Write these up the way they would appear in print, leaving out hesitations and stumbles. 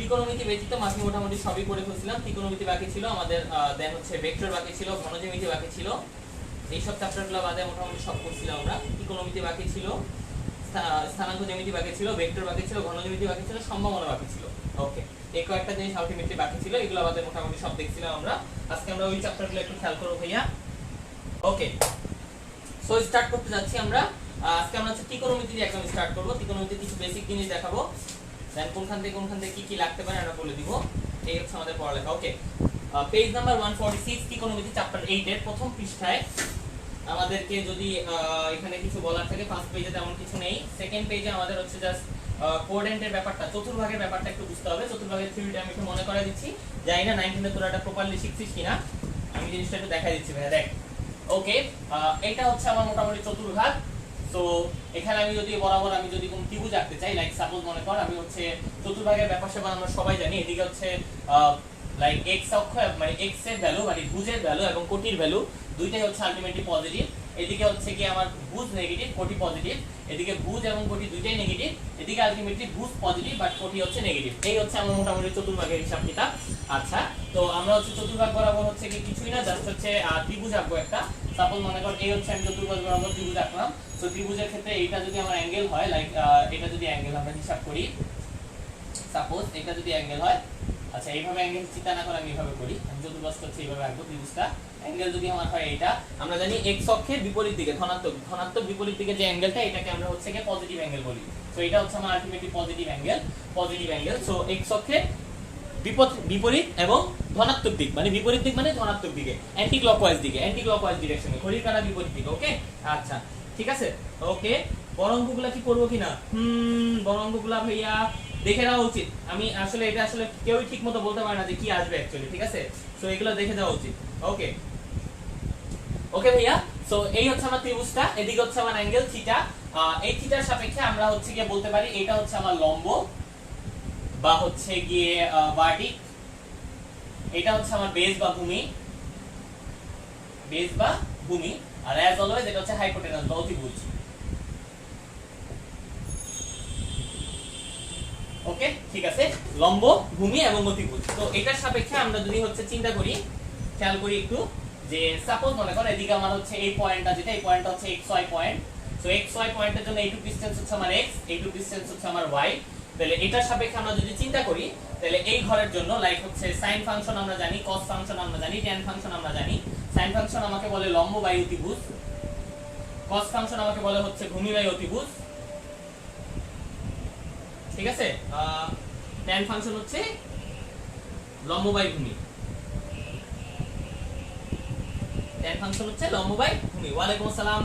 ত্রিকোণমিতি ব্যতীত আমি মোটামুটি সবই করে ফেলছিলাম। ত্রিকোণমিতি বাকি ছিল আমাদের, দেন হচ্ছে ভেক্টর বাকি ছিল, ঘনজ্যামিতি বাকি ছিল, এই সব চ্যাপ্টারগুলো বাদে মোটামুটি সব করছিলাম আমরা। ত্রিকোণমিতি বাকি ছিল, স্থানাঙ্ক জ্যামিতি বাকি ছিল, ভেক্টর বাকি ছিল, ঘনজ্যামিতি বাকি ছিল, সম্ভাবনা বাকি ছিল। ওকে, এই কয়েকটা জিনিস আলটিমেটলি বাকি ছিল, এগুলো বাদে মোটামুটি সব দেখছিলাম আমরা। আজকে আমরা ওই চ্যাপ্টারগুলো একটু খেয়াল করব ভাইয়া। ওকে, সো স্টার্ট করতে যাচ্ছি আমরা। আজকে আমরা হচ্ছে ত্রিকোণমিতি দিয়ে একদম স্টার্ট করব। ত্রিকোণমিতির কিছু বেসিক জিনিস দেখাবো, দেন কোনখান থেকে কি কি লাগতে পারে আমরা বলে দিব। এই হচ্ছে আমাদের পড়ালেখা। ওকে, পেজ নাম্বার 146, ত্রিকোণমিতি চ্যাপ্টার 8 এর প্রথম পৃষ্ঠায় আমাদেরকে যদি এখানে কিছু বলার থাকে, ফার্স্ট পেজে তেমন কিছু নেই। সেকেন্ড পেজে আমাদের হচ্ছে জাস্ট কোঅর্ডিনেটের ব্যাপারটা, চতুর্ভাগের ব্যাপারটা একটু বুঝতে হবে। চতুর্ভাগের থিওরিটা আমি একটু মনে করাই দিচ্ছি, জানি না 19 তোরা এটা প্রপারলি শিখছিস কিনা, আমি জিনিসটা একটু দেখাই দিচ্ছি ভাই। দেখ, ওকে, এটা হচ্ছে আমার মোটামুটি চতুর্ভাগ। সো এখানে আমি যদি বরাবর আমি যদি কোন ত্রিভুজ আঁকতে চাই, লাইক সাপোজ মনে কর আমি হচ্ছে চতুর্ভাগের ব্যাপার সেবা আমরা সবাই জানি, এদিকে হচ্ছে লাইক x অক্ষ মানে x এর ভ্যালু মানে ভুজের ভ্যালু এবং কোটির ভ্যালু দুইটাই হচ্ছে আলটিমেটলি পজিটিভ। এদিকে হচ্ছে কি আমার ভুজ নেগেটিভ, কোটি পজিটিভ। এদিকে ভুজ এবং কোটি দুইটাই নেগেটিভ, এদিকে আলটিমেটলি ভুজ পজিটিভ বাট কোটি হচ্ছে নেগেটিভ। এই হচ্ছে আমার মোটামুটি চতুর্ভাগের হিসাব কিতাব। আচ্ছা, তো আমরা হচ্ছে চতুর্ভাগ বরাবর হচ্ছে কি কিছুই না, জাস্ট হচ্ছে ত্রিভুজ আঁকবো একটা। সাপোজ মনে কর এই হচ্ছে আমি চতুর্ভাগ বরাবর ত্রিভুজ আঁকলাম। তো ত্রিভুজের ক্ষেত্রে এইটা যদি আমার অ্যাঙ্গেল হয়, লাইক এটা যদি অ্যাঙ্গেল আমরা হিসাব করি, সাপোজ এটা যদি অ্যাঙ্গেল হয়, আচ্ছা এইভাবে অ্যাঙ্গেল চিন্তা না করে আমি এইভাবে করি, আমি চতুর্ভাগ হচ্ছে এইভাবে আঁকবো ত্রিভুজটা। অ্যাঙ্গেল যদি আমার হয় এইটা, আমরা জানি x অক্ষের বিপরীত দিকে ধনাত্মক বিপরীত দিকে যে অ্যাঙ্গেলটা, এটাকে আমরা হচ্ছে কি পজিটিভ অ্যাঙ্গেল বলি। সো এটা হচ্ছে আমার ultimately positive angle. So x অক্ষের বিপরীত এবং ধনাত্মক দিক মানে বিপরীত দিক মানে ধনাত্মক দিকে, অ্যান্টি ক্লকওয়াইজ ডিরেকশনে, ঘড়ির কাঁটা বিপরীত দিকে। ওকে, আচ্ছা ঠিক আছে। ওকে, বড় অঙ্কগুলা কি করব কিনা? বড় অঙ্কগুলা ভাইয়া দেখে নেওয়া উচিত। আমি আসলে এটা আসলে কেউই ঠিকমতো বলতে পারে না যে কি আসবে অ্যাকচুয়ালি, ঠিক আছে? সো এগুলো দেখে যাওয়া উচিত। ওকে ওকে ভাইয়া, সো এই হচ্ছে আমার ত্রিভুজটা, এদিকে হচ্ছে আমার অ্যাঙ্গেল থিটা। এই থিটার সাপেক্ষে আমরা হচ্ছে গিয়ে বলতে পারি এটা হচ্ছে আমার লম্ব বা হচ্ছে গিয়ে ভার্টিক, এটা হচ্ছে আমার বেস বা ভূমি, আর অ্যাজ অলওয়েজ এটা হচ্ছে হাইপোটেনাস বা অতিভুজ। ওকে, ঠিক আছে, লম্ব, ভূমি এবং অতিভুজ। তো এটার সাপেক্ষে আমরা যদি হচ্ছে চিন্তা করি, খেয়াল করি একটু, যে সাপোজ মনে করো এদিকে আমার হচ্ছে এই পয়েন্টটা, যেটা এই পয়েন্টটা হচ্ছে xy পয়েন্ট। সো xy পয়েন্টের জন্য এইটুকু ডিসটেন্স হচ্ছে আমার x, এইটুকু ডিসটেন্স হচ্ছে আমার y। তাহলে এটার সাপেক্ষে আমরা যদি চিন্তা করি, তাহলে এই ঘরের জন্য লাইক হচ্ছে sin ফাংশন আমরা জানি, cos ফাংশন আমরা জানি, tan ফাংশন আমরা জানি। sin ফাংশন আমাকে বলে লম্ব বাই অতিভুজ, cos ফাংশন আমাকে বলে হচ্ছে ভূমি বাই অতিভুজ, ঠিক আছে? tan ফাংশন হচ্ছে লম্ব বাই ভূমি, tan ফাংশন হচ্ছে লম্ব বাই ভূমি। ওয়ালাইকুম আসসালাম।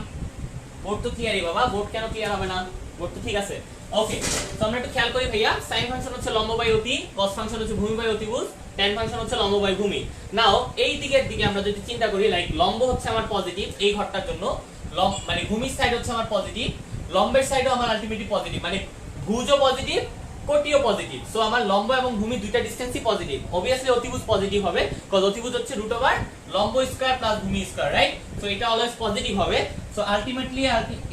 বোর্ড তো ক্লিয়ারই বাবা, বোর্ড কেন ক্লিয়ার হবে না? বোর্ড তো ঠিক আছে। ওকে, তো আমরা একটু খেয়াল করি ভাইয়া, sin ফাংশন হচ্ছে লম্ব বাই অতি, cos ফাংশন হচ্ছে ভূমি বাই অতিভুজ, tan ফাংশন হচ্ছে লম্ব বাই ভূমি। নাও এই দিকের দিকে আমরা যদি চিন্তা করি, লাইক লম্ব হচ্ছে আমার পজিটিভ এই ঘরটার জন্য, মানে ভূমির সাইড হচ্ছে আমার পজিটিভ, লম্বের সাইডও আমার আলটিমেটলি পজিটিভ, মানে ভুজও পজিটিভ, কোটিও পজিটিভ। সো আমার লম্ব এবং ভূমি দুইটা ডিসটেন্সই পজিটিভ। অবভিয়াসলি অতিভুজ পজিটিভ হবে, কজ অতিভুজ হচ্ছে √, লম্ব স্কয়ার প্লাস ভূমি স্কয়ার, রাইট? সো এটা অলওয়েজ পজিটিভ হবে। সো আলটিমেটলি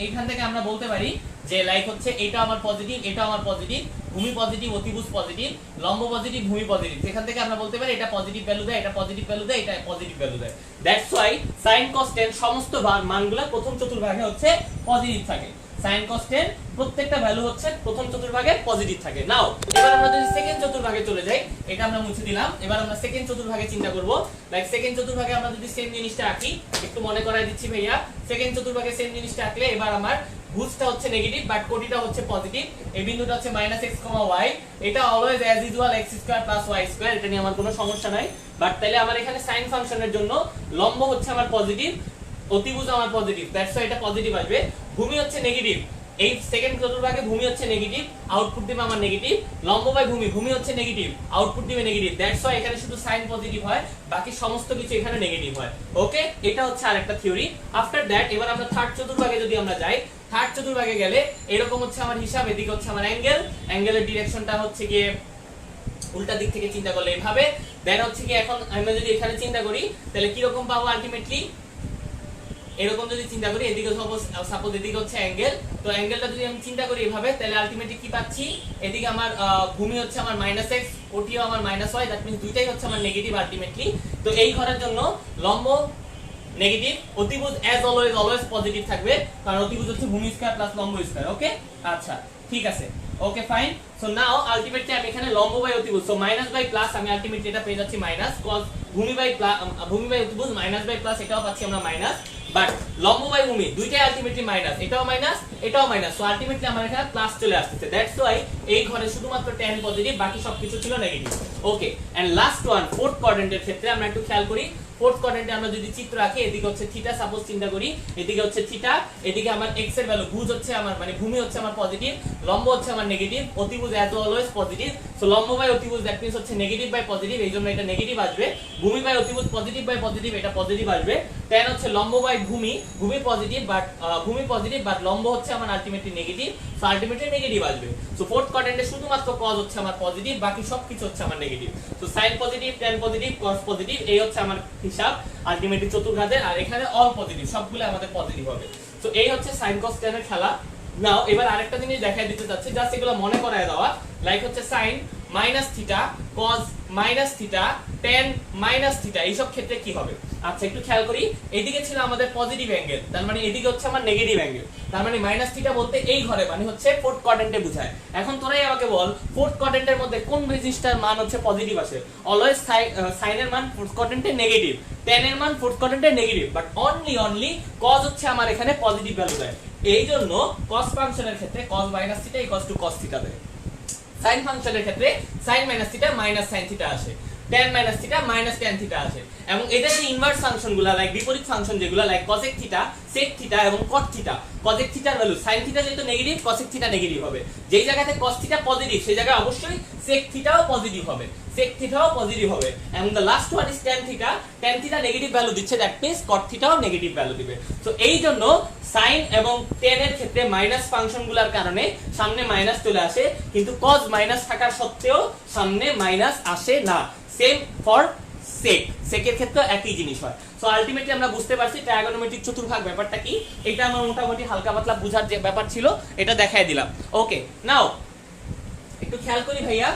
এইখান থেকে আমরা বলতে পারি যে লাইক হচ্ছে এটা আমার পজিটিভ, এটা আমার পজিটিভ, ভূমি পজিটিভ, অতিভুজ পজিটিভ, লম্ব পজিটিভ, ভূমি পজিটিভ। সেখান থেকে আমরা বলতে পারি এটা পজিটিভ ভ্যালু দেয়, এটা পজিটিভ ভ্যালু দেয়, এটা পজিটিভ ভ্যালু দেয়। That's why sin cos tan সমস্ত মানগুলো প্রথম চতুর্ভাগে হচ্ছে পজিটিভ থাকে। sin cos tan প্রত্যেকটা ভ্যালু হচ্ছে প্রথম চতুর্ভাগে পজিটিভ থাকে। নাও এবার আমরা যদি সেকেন্ড চতুর্ভাগে চলে যাই, এটা আমরা মুছে দিলাম। এবার আমরা সেকেন্ড চতুর্ভাগে চিন্তা করব। লাইক সেকেন্ড চতুর্ভাগে আমরা যদি সেম জিনিসটা আঁকি, একটু মনে করাই দিচ্ছি ভাইয়া, সেকেন্ড চতুর্ভাগে সেম জিনিসটা আঁকলে এবার আমার ভুজটা হচ্ছে নেগেটিভ বাট কোটিটা হচ্ছে পজিটিভ, এই বিন্দুটা হচ্ছে -x, y, এটা always as usual x² + y², এটা নিয়ে আমার কোনো সমস্যা নাই। বাট তাহলে আমার এখানে sin ফাংশনের জন্য লম্ব হচ্ছে আমার পজিটিভ, অতিভুজ আমার পজিটিভ, দ্যাটস ওয়াই এটা পজিটিভ আসবে। ভূমি হচ্ছে নেগেটিভ, এই সেকেন্ড চতুর্ভাগে ভূমি হচ্ছে নেগেটিভ, আউটপুট দিবে আমার নেগেটিভ, লম্ব বাই ভূমি হচ্ছে নেগেটিভ, আউটপুট দিবে নেগেটিভ, দ্যাটস ওয়াই এখানে শুধু সাইন পজিটিভ হয়, বাকি সমস্ত কিছু এখানে নেগেটিভ হয়। ওকে, এটা হচ্ছে আরেকটা থিওরি। আফটার দ্যাট এবার আমরা থার্ড চতুর্ভাগে যদি আমরা যাই, থার্ড চতুর্ভাগে গেলে এরকম হচ্ছে আমার হিসাব, এদিকে হচ্ছে আমার অ্যাঙ্গেলের ডিরেকশনটা হচ্ছে গিয়ে উল্টা দিক থেকে চিন্তা করলে এইভাবে। দেন হচ্ছে কি এখন আমরা যদি এখানে চিন্তা করি তাহলে কি রকম পাবো? আলটিমেটলি এরকম যদি চিন্তা করি, এদিকে সাপোজ এদিকে হচ্ছে অ্যাঙ্গেল, তো অ্যাঙ্গেলটা যদি আমি চিন্তা করি এভাবে, তাহলে আলটিমেটলি কি পাচ্ছি, এদিকে আমার ভূমি হচ্ছে আমার -x, ওটিও আমার -y, দ্যাট মিন্স দুইটাই হচ্ছে আমার নেগেটিভ আলটিমেটলি। তো এই ঘরের জন্য লম্ব নেগেটিভ, অতিভুজ অ্যাজ অলওয়েজ পজিটিভ থাকবে, কারণ অতিভুজ হচ্ছে ভূমি স্কয়ার প্লাস লম্ব স্কয়ার। ওকে, আচ্ছা ঠিক আছে, okay fine. So now ultimately আমি এখানে লম্ব বাই অতিভুজ, সো মাইনাস বাই প্লাস আমি আলটিমেটলি এটা পেয়ে যাচ্ছি মাইনাস, কজ ভূমি বাই অতিভুজ মাইনাস বাই প্লাস, এটাও পাচ্ছি আমরা মাইনাস, বাট লম্ব বাই ভূমি দুইটাই আলটিমেটলি মাইনাস, এটাও মাইনাস এটাও মাইনাস, সো আলটিমেটলি আমার এখানে প্লাস চলে আসছে। দ্যাটস ওয়াই এই ঘরে শুধুমাত্র tan পজিটিভ, বাকি সবকিছু ছিল negative. Okay, and last one fourth কোয়াড্রেন্টের ক্ষেত্রে আমরা একটু খেয়াল করি। ফোর্থ কোয়াড্রেন্টে আমরা যদি চিত্র আঁকি, এদিকে হচ্ছে থিটা সাপোজ চিন্তা করি, এদিকে হচ্ছে থিটা, এদিকে আমার x এর ভ্যালু, ভুজ হচ্ছে আমার মানে ভূমি হচ্ছে আমার পজিটিভ, লম্ব হচ্ছে আমার নেগেটিভ, অতিভুজ অ্যাজ অলওয়েজ পজিটিভ। সো লম্ব বাই অতিভুজ দ্যাট মিন্স হচ্ছে নেগেটিভ বাই পজিটিভ, এইজন্য এটা নেগেটিভ আসবে। ভূমি বাই অতিভুজ পজিটিভ বাই পজিটিভ, এটা পজিটিভ আসবে। tan হচ্ছে লম্ব বাই ভূমি, ভূমি পজিটিভ বাট লম্ব হচ্ছে আমার ultimately negative, so ultimately negative আসবে। সো ফোর্থ কোয়াড্রেন্টে শুধুমাত্র cos হচ্ছে আমার পজিটিভ, বাকি সবকিছু হচ্ছে আমার negative. So sin positive, tan positive, cos positive, এই হচ্ছে আমার হিসাব আলটিমেটলি চতুর্ঘাতের, আর এখানে অল পজিটিভ, সবগুলো আমাদের পজিটিভ হবে। সো এই হচ্ছে sin cos tan এর খেলা। নাও এবার আরেকটা জিনিস দেখাই দিতে চাচ্ছি, জাস্ট এগুলো মনে করায় দেওয়া, লাইক হচ্ছে sin minus theta, cos minus theta, tan minus theta, এইসব ক্ষেত্রে কি হবে। আচ্ছা একটু খেয়াল করি, এদিকে ছিল আমাদের পজিটিভ অ্যাঙ্গেল, তার মানে এদিকে হচ্ছে আমার নেগেটিভ অ্যাঙ্গেল, তার মানে মাইনাস থিটা বলতে এই ঘরে মানে হচ্ছে ফোর্থ কোয়াড্রেন্টে বোঝায়। এখন তোরাই আমাকে বল, ফোর্থ কোয়াড্রেন্টের মধ্যে কোন রেজিস্টার মান হচ্ছে পজিটিভ আসে? অলওয়েজ sin এর মান ফোর্থ কোয়াড্রেন্টে নেগেটিভ, tan এর মান ফোর্থ কোয়াড্রেন্টে নেগেটিভ, বাট অনলি cos হচ্ছে আমার এখানে পজিটিভ ভ্যালু দেয়। এই জন্য cos ফাংশনের ক্ষেত্রে cos minus theta equals to cos theta দেয়। sin ফাংশনের ক্ষেত্রে sin minus theta minus sin theta আসে, tan minus theta minus tan theta আসে। এবং এদের যে ইনভার্স ফাংশনগুলো লাইক বিপরীত ফাংশন যেগুলো like cosec theta, sec theta এবং cot থিটা, cosec থিটার ভ্যালু sin থিটা যেহেতু নেগেটিভ, cosec থিটা নেগেটিভ হবে। যেই জায়গাতে cos থিটা পজিটিভ সেই জায়গায় অবশ্যই sec থিটাও পজিটিভ হবে, sec থিটাও পজিটিভ হবে। এবং the last one is tan theta negative value দিচ্ছে, দ্যাট মিন্স cot থিটাও নেগেটিভ ভ্যালু দিবে। সো এই জন্য sin এবং tan এর ক্ষেত্রে মাইনাস ফাংশনগুলোর কারণে সামনে মাইনাস চলে আসে, কিন্তু cos মাইনাস থাকার সত্ত্বেও সামনে মাইনাস আসে না। সেম ফর sec এর ক্ষেত্রে একই জিনিস হয়। সো আলটিমেটলি আমরা বুঝতে পারছি ট্রাইগোনোমেট্রিক চতুর্ভাগ ব্যাপারটা কি, এটা আমার মোটামুটি হালকা পাতলা বুঝার যে ব্যাপার ছিল এটা দেখাই দিলাম। ওকে, নাও একটু খেয়াল করি ভাইয়া,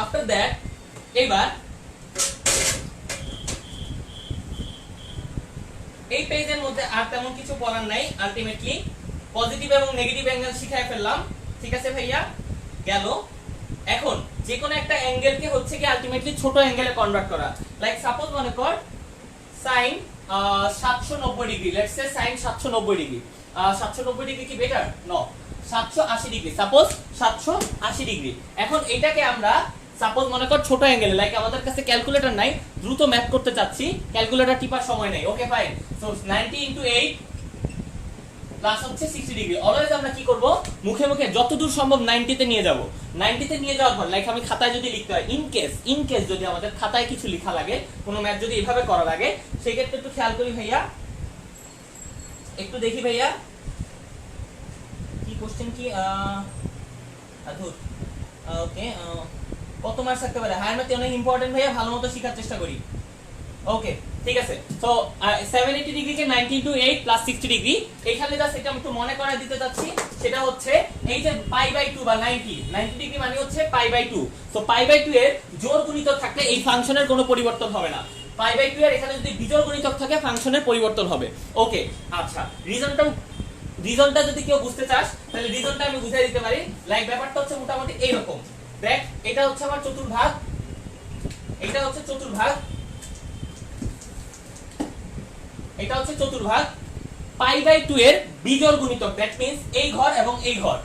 আফটার দ্যাট এবার এই পেজের মধ্যে আর তেমন কিছু বলার নাই। আলটিমেটলি পজিটিভ এবং নেগেটিভ অ্যাঙ্গেল শিখাই ফেললাম, ঠিক আছে ভাইয়া, গেল। এখন যে কোনো একটা অ্যাঙ্গেলকে হচ্ছে কি আলটিমেটলি ছোট অ্যাঙ্গেলে কনভার্ট করা, লাইক সাপোজ মনে কর sin 790 degree, let's say sin 790 degree, 790 degree কি better? No, 780 degree, suppose 780 degree. এখন এটাকে আমরা সাপোজ মনে কর ছোট অ্যাঙ্গেলে, লাইক আমাদের কাছে ক্যালকুলেটর নাই, দ্রুত ম্যাথ করতে চাচ্ছি, ক্যালকুলেটর টিপার সময় নেই। ওকে ফাইন, সো 90 * 8 প্লাস হচ্ছে 60 ডিগ্রি। অলওয়েজ আমরা কি করব, মুখে মুখে যতদূর সম্ভব 90 তে নিয়ে যাব। 90 তে নিয়ে যাওয়ার পর লাইক আমি খাতায় যদি লিখতে হয়, ইন কেস যদি আমাদের খাতায় কিছু লেখা লাগে, কোনো ম্যাথ যদি এভাবে করা লাগে, সেই ক্ষেত্রে একটু খেয়াল করি ভাইয়া, একটু দেখি ভাইয়া কি কোশ্চেন কি আধুর। ওকে, কত মার্কস থাকতে পারে? হায়ার ম্যাথে অনেক ইম্পর্টেন্ট ভাইয়া, ভালোমতো শেখার চেষ্টা করি। ওকে ঠিক আছে, সো 780 ডিগ্রিকে 90 * 8 প্লাস 60 ডিগ্রি, এইখানে জাস্ট এটা আমি একটু মনে করায় দিতে যাচ্ছি, সেটা হচ্ছে এই যে π/2 বা 90 ডিগ্রি মানে হচ্ছে π/2। সো π/2 এর জোড় গুণিতক থাকলে এই ফাংশনের কোনো পরিবর্তন হবে না। π/2 এর এখানে যদি বিজোড় গুণিতক থাকে ফাংশনের পরিবর্তন হবে। ওকে আচ্ছা, রিজনটা যদি কেউ বুঝতে চাস তাহলে রিজনটা আমি বুঝাই দিতে পারি। লাইক ব্যাপারটা হচ্ছে মোটামুটি এইরকম, দেখ এটা হচ্ছে আমার চতুর্ভাগ, এটা হচ্ছে চতুর্ভাগ, এটা হচ্ছে চতুর্ভাগ, π/2 এর বিজোড় গুণিতক, দ্যাট মিন্স এই ঘর এবং এই ঘর,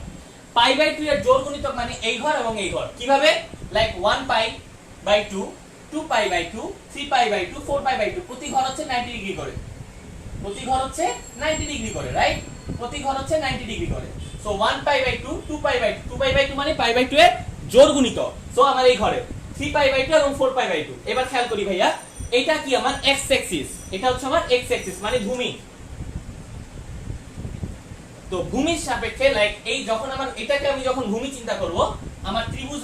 π/2 এর জোড় গুণিতক মানে এই ঘর এবং এই ঘর। কিভাবে? লাইক 1π/2, 2π/2, 3π/2, 4π/2, প্রতি ঘর হচ্ছে 90 ডিগ্রি করে, প্রতি ঘর হচ্ছে 90 ডিগ্রি করে, রাইট? প্রতি ঘর হচ্ছে 90 ডিগ্রি করে। সো 1π/2, 2π/2, 2π/2 মানে π/2 এর জোড় গুণিতক। সো আমার এই ঘরে 3π/2 এবং 4π/2। এবার খেয়াল করি ভাইয়া, এটা কি আমার x অ্যাক্সিস, এটা হচ্ছে আমার x অ্যাক্সিস মানে ভূমি। তো ভূমির সাপেক্ষে লাইক এই যখন আমার এটাকে আমি যখন ভূমি চিন্তা করব, আমার ত্রিভুজ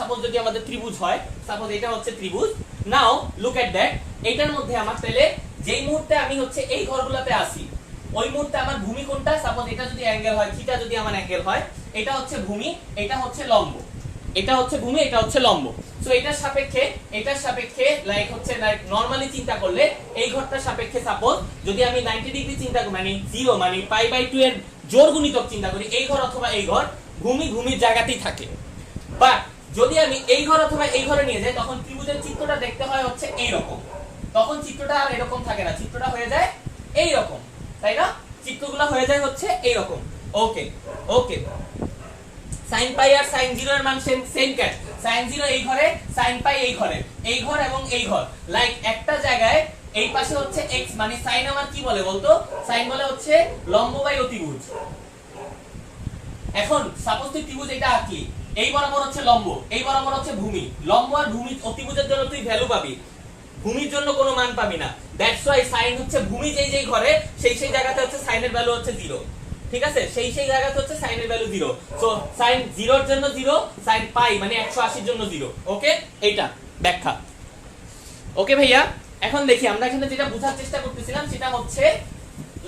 সাপোজ যদি আমাদের ত্রিভুজ হয়, সাপোজ এটা হচ্ছে ত্রিভুজ। নাও লুক এট দ্যাট, এইটার মধ্যে আমার তাহলে যেই মুহূর্তে আমি হচ্ছে এই ঘরগুলোতে আসি, ওই মুহূর্তে আমার ভূমি কোনটা? সাপোজ এটা যদি অ্যাঙ্গেল হয়, থিটা যদি আমার অ্যাঙ্গেল হয়, এটা হচ্ছে ভূমি, এটা হচ্ছে লম্ব, এটা হচ্ছে ভূমি, এটা হচ্ছে লম্ব। সো এটার সাপেক্ষে লাইক হচ্ছে লাইক নরমালি চিন্তা করলে এই ঘরটার সাপেক্ষে সাপোজ যদি আমি 90 ডিগ্রি চিন্তা করি, মানে 0 মানে π/2 এর জোড় গুণিতক চিন্তা করি, এই ঘর অথবা এই ঘর, ভূমির জায়গাতেই থাকে। বাট যদি আমি এই ঘর অথবা এই ঘরে নিয়ে যাই, তখন ত্রিভুজের চিত্রটা দেখতে হয় হচ্ছে এইরকম। তখন চিত্রটা আর এরকম থাকে না, চিত্রটা হয়ে যায় এইরকম, তাই না? চিত্রগুলো হয়ে যায় হচ্ছে এইরকম। ওকে ওকে, sin π আর sin 0 এর মান সেম ক্যাট। sin 0 এই ঘরে, sin π এই ঘরে, এই ঘর এবং এই ঘর। লাইক একটা জায়গায় এই পাশে হচ্ছে x, মানে sin আমার কি বলে বলতো? sin বলে হচ্ছে লম্ব বাই অতিভুজ। এখন সাপোজ তুই ত্রিভুজ এটা আঁকলি, এই বরাবর হচ্ছে লম্ব, এই বরাবর হচ্ছে ভূমি। লম্ব আর ভূমি অতিভুজের জন্য তুই ভ্যালু পাবি, ভূমির জন্য কোনো মান পাবি না। দ্যাটস ওয়াই sin হচ্ছে ভূমি যেই ঘরে, সেই জায়গাতে হচ্ছে sin এর ভ্যালু হচ্ছে 0। ঠিক আছে, সেই জায়গাতে হচ্ছে sin এর ভ্যালু 0। সো sin 0 এর জন্য 0, sin π মানে 180 এর জন্য 0। ওকে, এইটা ব্যাখ্যা। ওকে ভাইয়া, এখন দেখি আমরা এখানে যেটা বোঝার চেষ্টা করতেছিলাম সেটা হচ্ছে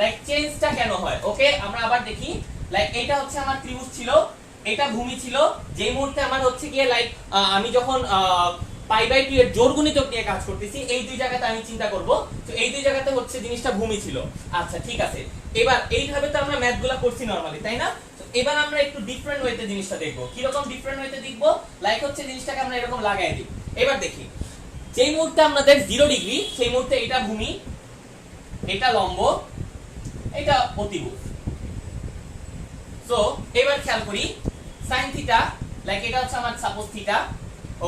লাইক চেঞ্জটা কেন হয়। ওকে, আমরা আবার দেখি। লাইক এটা হচ্ছে আমার ত্রিভুজ ছিল, এটা ভূমি ছিল, যেই মুহূর্তে আমার হচ্ছে গিয়ে লাইক আমি যখন π/2 এর জোড় গুণিতক নিয়ে কাজ করতেছি, এই দুই জায়গাতে আমি চিন্তা করব। তো এই দুই জায়গাতে হচ্ছে জিনিসটা ভূমি ছিল। আচ্ছা ঠিক আছে, এবার এইভাবে তো আমরা ম্যাথগুলো করছি নরমালি, তাই না? তো এবার আমরা একটু ডিফারেন্ট ওয়েতে জিনিসটা দেখব। কি রকম ডিফারেন্ট ওয়েতে দেখব? লাইক হচ্ছে জিনিসটাকে আমরা এরকম লাগাই দিই। এবার দেখি, যেই মুহূর্তে আমাদের 0 ডিগ্রি, সেই মুহূর্তে এটা ভূমি, এটা লম্ব, এটা অতিভুজ। সো এবার খেয়াল করি sin থিটা, লাইক এটা হচ্ছে আমার suppose theta.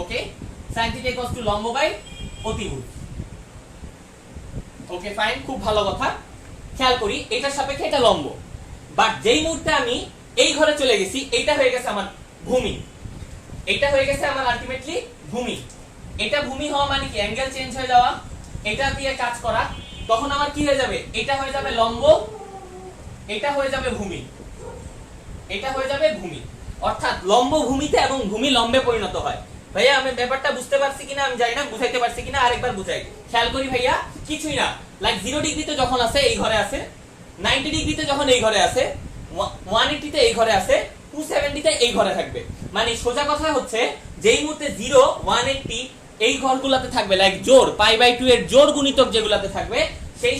Okay, sin theta equals to লম্ব বাই অতিভুজ। ওকে ফাইন, খুব ভালো কথা। খেয়াল করি এটার সাপেক্ষে এটা লম্ব, বাট যেই মুহূর্তে আমি এই ঘরে চলে গেছি, এইটা হয়ে গেছে আমার ভূমি, এটা হয়ে গেছে আমার আলটিমেটলি ভূমি। এটা ভূমি হওয়া মানে কি? অ্যাঙ্গেল চেঞ্জ হয়ে যাওয়া, এটা দিয়ে কাজ করা। তখন আমার কি হয়ে যাবে? এটা হয়ে যাবে লম্ব, এটা হয়ে যাবে ভূমি, এটা হয়ে যাবে ভূমি। অর্থাৎ লম্ব ভূমিতে এবং ভূমি লম্বে পরিণত হয়। ভাইয়া আমি ব্যাপারটা বুঝতে পারছি কিনা আমি জানি না, বুঝাইতে পারছি কিনা আরেকবার বুঝাই। খেয়াল করি ভাইয়া, কিছুই না, লাইক 0 ডিগ্রিতে যখন আছে এই ঘরে আছে, 90 ডিগ্রিতে যখন এই ঘরে আছে, 180 তে এই ঘরে আছে, 270 তে এই ঘরে থাকবে। মানে সোজা কথা হচ্ছে যেই মুহূর্তে 0, 180 এই ঘরগুলোতে থাকবে, লাইক জোড় π/2 এর জোড় গুণিতক যেগুলাতে থাকবে, সেই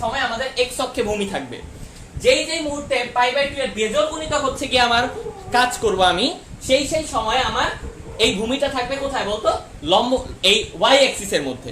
সময় আমাদের x অক্ষে ভূমি থাকবে। যেই মুহূর্তে π/2 এর বেজোড় গুণিতক হচ্ছে কি আমার কাজ করব আমি, সেই সময় আমার এই ভূমিটা থাকবে কোথায় বলতো? লম্ব, এই y অ্যাক্সিস এর মধ্যে।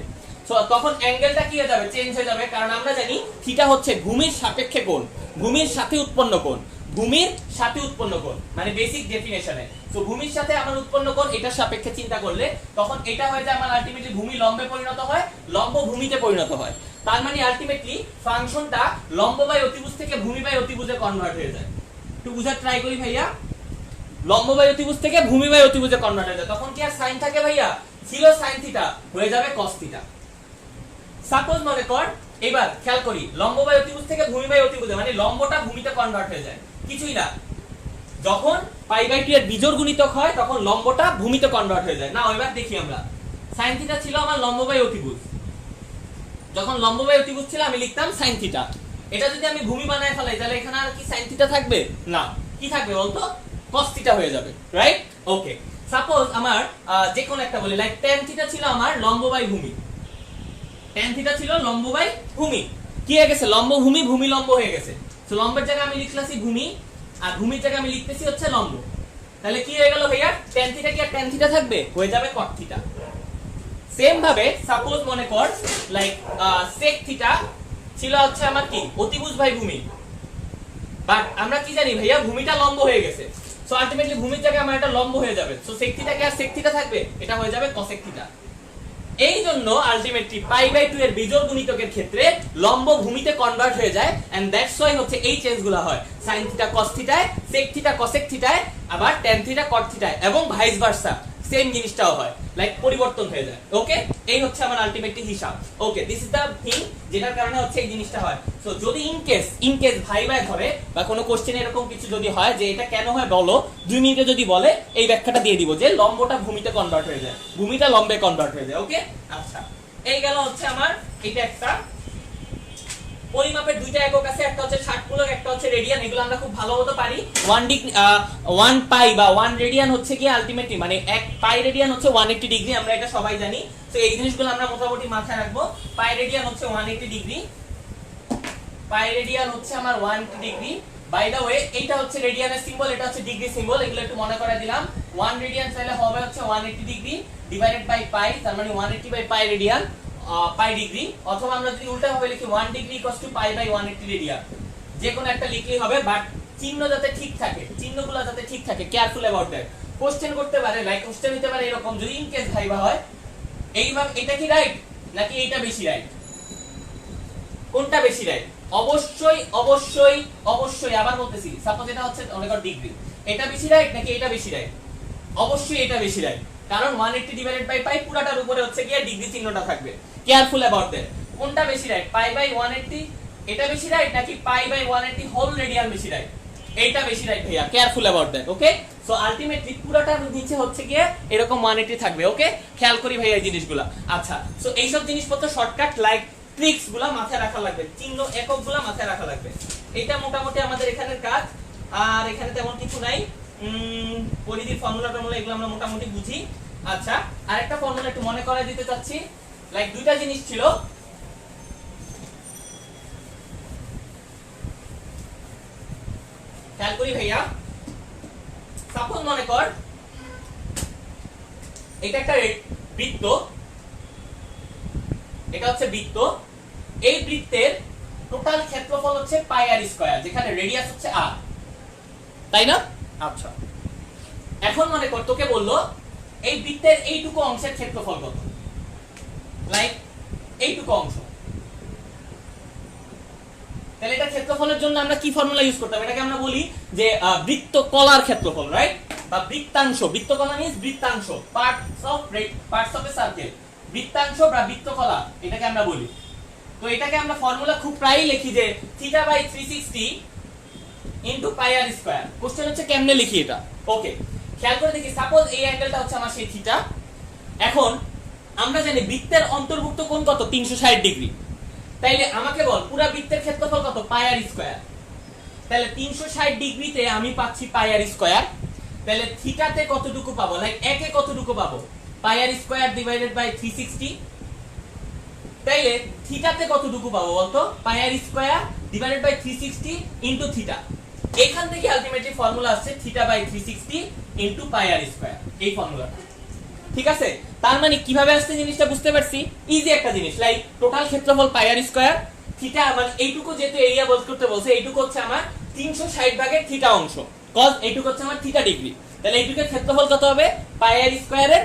সো তখন অ্যাঙ্গেলটা কি হয়ে যাবে? চেঞ্জ হয়ে যাবে, কারণ আমরা জানি থিটা হচ্ছে ভূমির সাপেক্ষে কোণ, ভূমির সাথে উৎপন্ন কোণ, ভূমির সাথে উৎপন্ন কোণ মানে বেসিক ডেফিনেশনে। সো ভূমির সাথে আমার উৎপন্ন কোণ এটার সাপেক্ষে চিন্তা করলে তখন এটা হয়ে যায় আমার আলটিমেটলি ভূমি লম্বে পরিণত হয়, লম্ব ভূমিতে পরিণত হয়। তার মানে আলটিমেটলি ফাংশনটা লম্ব বাই অতিভুজ থেকে ভূমি বাই অতিভুজে কনভার্ট হয়ে যায়। একটু বুঝার ট্রাই করি ভাইয়া, লম্ব বাই অতিভুজ থেকে ভূমি বাই অতিভুজে কনভার্ট হয়ে যায়। তখন কি আর সাইন থাকে ভাইয়া? ছিল sin থিটা, হয়ে যাবে cos থিটা। সাপোজ মনে কর, এবার খেয়াল করি লম্ব বাই অতিভুজ থেকে ভূমি বাই অতিভুজে, মানে লম্বটা ভূমিতে কনভার্ট হয়ে যায়। কিছুই না, যখন π/2 এর বিজোড় গুণিতক হয় তখন লম্বটা ভূমিতে কনভার্ট হয়ে যায়। না এবার দেখি আমরা, sin থিটা ছিল আমার লম্ব বাই অতিভুজ, যখন লম্ব বাই অতিভুজ ছিল আমি লিখতাম sin থিটা। এটা যদি আমি ভূমি বানায় ফেলাই তাহলে এখানে আর কি sin থিটা থাকবে না, কি থাকবে বলতো? cos থিটা হয়ে যাবে, রাইট? ওকে, সাপোজ আমার যে কোন একটা বলি, লাইক tan থিটা ছিল আমার লম্ব বাই ভূমি, tan থিটা ছিল লম্ব বাই ভূমি, কি হয়ে গেছে? লম্ব ভূমি, ভূমি লম্ব হয়ে গেছে। সো লম্বের জায়গায় আমি লিখলাছি ভূমি, আর ভূমির জায়গায় আমি লিখতেছি হচ্ছে লম্ব। তাহলে কি হয়ে গেল ভাইয়া? tan থিটা কি আর tan থিটা থাকবে? হয়ে যাবে cot থিটা। সেম ভাবে সাপোজ মনে কর লাইক sec থিটা ছিল হচ্ছে আমার কি? অতিভুজ বাই ভূমি, বাট আমরা কি জানি ভাইয়া? ভূমিটা লম্ব হয়ে গেছে। সো আলটিমেটলি ভূমির জায়গায় আমার এটা লম্ব হয়ে যাবে। সো sec থিটা কি আর sec থিটা থাকবে? এটা হয়ে যাবে cosec থিটা। এই জন্য আলটিমেটলি π/2 এর বিজোড় গুণিতকের ক্ষেত্রে লম্ব ভূমিতে কনভার্ট হয়ে যায়, এন্ড দ্যাটস ওয়াই হচ্ছে এই চেঞ্জগুলো হয়। sin theta cos থিটায়, sec theta cosec থিটায়, আবার tan থিটা cot থিটায়, এবং ভাইস ভার্সা। সেম জিনিসটাও হয়, লাইক পরিবর্তন হয়ে যায়। ওকে, এই হচ্ছে আমার আলটিমেটলি হিসাব। ওকে, দিস ইজ দা থিং যেটার কারণে হচ্ছে এই জিনিসটা হয়। সো যদি ইন কেস ভাইভায় ধরে বা কোনো কোশ্চেন এরকম কিছু যদি হয় যে এটা কেন হয় বলো, 2 মিনিটে যদি বলে এই ব্যাখ্যাটা দিয়ে দিব যে লম্বটা ভূমিতে কনভার্ট হয়ে যায়, ভূমিটা লম্বে কনভার্ট হয়ে যায়। ওকে, আচ্ছা, এই গেল হচ্ছে আমার এটা একটা। পরিমাপের দুইটা একক আছে, একটা হচ্ছে 60 মূলক, একটা হচ্ছে রেডিয়ান। এগুলো আমরা খুব ভালো মতো পারি। 1 ডিগ্রি 1 পাই বা 1 রেডিয়ান হচ্ছে কি আলটিমেটলি মানে 1 পাই রেডিয়ান হচ্ছে 180 ডিগ্রি, আমরা এটা সবাই জানি। তো এই জিনিসগুলো আমরা মোটামুটি মাথায় রাখবো। পাই রেডিয়ান হচ্ছে 180 ডিগ্রি, পাই রেডিয়ান হচ্ছে আমার 180 ডিগ্রি। বাই দ্য ওয়ে এইটা হচ্ছে রেডিয়ানের সিম্বল, এটা হচ্ছে ডিগ্রি সিম্বল, এগুলো একটু মনে করে দিলাম। 1 রেডিয়ান চাইলে হবে হচ্ছে 180 ডিগ্রি ডিভাইডেড বাই পাই, তার মানে 180 by pi radian pi degree. অথবা আমরা যদি উল্টা ভাবে লিখি 1 degree equals to pi by 180 radian, যে কোনো একটা লিখলেই হবে, বাট চিহ্ন যাতে ঠিক থাকে, চিহ্নগুলো যাতে ঠিক থাকে, কেয়ারফুল অ্যাবাউট দ্যাট। কোশ্চেন করতে পারে, লাইক কোশ্চেন নিতে পারে এরকম, যদি ইন কেস ভাইবা হয় এইভাবে, এটা কি রাইট নাকি এইটা বেশি রাইট, কোনটা বেশি রাইট? অবশ্যই অবশ্যই অবশ্যই আবার বলতেছি, সাপোজ এটা হচ্ছে অনেক ডিগ্রি, এটা বেশি রাইট নাকি এটা বেশি রাইট? অবশ্যই এটা বেশি রাইট, কারণ 180 ডিভাইডেড বাই পাই পুরাটার উপরে হচ্ছে কি ডিগ্রি চিহ্নটা থাকবে। Careful about that. কোনটা বেশি রাইট, পাই বাই 180 এটা বেশি রাইট নাকি পাই বাই 180 হোল রেডিয়ান বেশি রাইট? এইটা বেশি রাইট ভাইয়া, careful about that. Okay, so ultimately পুরাটার নিচে হচ্ছে কি এরকম 180 থাকবে। ওকে, খেয়াল করি ভাইয়া এই জিনিসগুলো। আচ্ছা, সো এই সব জিনিসপত্র শর্টকাট লাইক ট্রিক্স গুলা মাথায় রাখা লাগবে, চিহ্ন একক গুলা মাথায় রাখা লাগবে। এটা মোটামুটি আমাদের এখানের কাজ, আর এখানে তেমন কিছু নাই। পরিধির ফর্মুলা টর্মুলা এগুলো আমরা মোটামুটি বুঝি। আচ্ছা, আরেকটা ফর্মুলা একটু মনে করাই দিতে চাচ্ছি, লাইক দুইটা জিনিস ছিল। খেয়াল করি ভাইয়া, সাপোজ মনে কর এটা একটা বৃত্ত, এটা হচ্ছে বৃত্ত, এই বৃত্তের টোটাল ক্ষেত্রফল হচ্ছে পাই আর স্কয়ার, যেখানে রেডিয়াস হচ্ছে আর, তাই না? আচ্ছা, এখন মনে কর তোকে বললো এই বৃত্তের এইটুকু অংশের ক্ষেত্রফল কত, লাইক এইটুকু অংশ। তাহলে এটা ক্ষেত্রফলের জন্য আমরা কি ফর্মুলা ইউজ করতাম? এটাকে আমরা বলি যে বৃত্তকলার ক্ষেত্রফল, রাইট? বা বৃত্তাংশ। বৃত্তকলা মিন্স বৃত্তাংশ, পার্টস অফ এ সার্কেল, বৃত্তাংশ বা বৃত্তকলা এটাকে আমরা বলি। তো এটাকে আমরা ফর্মুলা খুব প্রায়ই লিখি যে theta by 360 into pi r square. Question হচ্ছে কেমনে লিখি এটা। ওকে, খেয়াল করে দেখি, সাপোজ এই অ্যাঙ্গেলটা হচ্ছে আমার সেই থিটা। এখন আমরা জানি বৃত্তের অন্তর্ভুক্ত কোণ কত, 360 ডিগ্রি। তাইলে আমাকে বল পুরো বৃত্তের ক্ষেত্রফল কত, পাই আর স্কয়ার। তাহলে 360 ডিগ্রিতে আমি পাচ্ছি পাই আর স্কয়ার, তাহলে থিটাতে কতটুকু পাবো, লাইক একে কতটুকু পাবো, pi r square divided by 360। তাইলে থিটাতে কতটুকু পাবো বলতো, pi r square divided by 360 into theta. এখান থেকে আলটিমেটলি ফর্মুলা আসছে theta by 360 into pi r square, এই ফর্মুলাটা। ঠিক আছে, তার মানে কিভাবে আসছে জিনিসটা বুঝতে পারছি, ইজি একটা জিনিস, লাইক টোটাল ক্ষেত্রফল পাই আর স্কয়ার, থিটা মানে এইটুকু যেহেতু এরিয়া বল করতে বলছে, এইটুকু হচ্ছে আমার 360 ভাগের থিটা অংশ, কজ এইটুকু হচ্ছে আমার থিটা ডিগ্রি। তাহলে এইটুকুর ক্ষেত্রফল কত হবে, পাই আর স্কয়ারের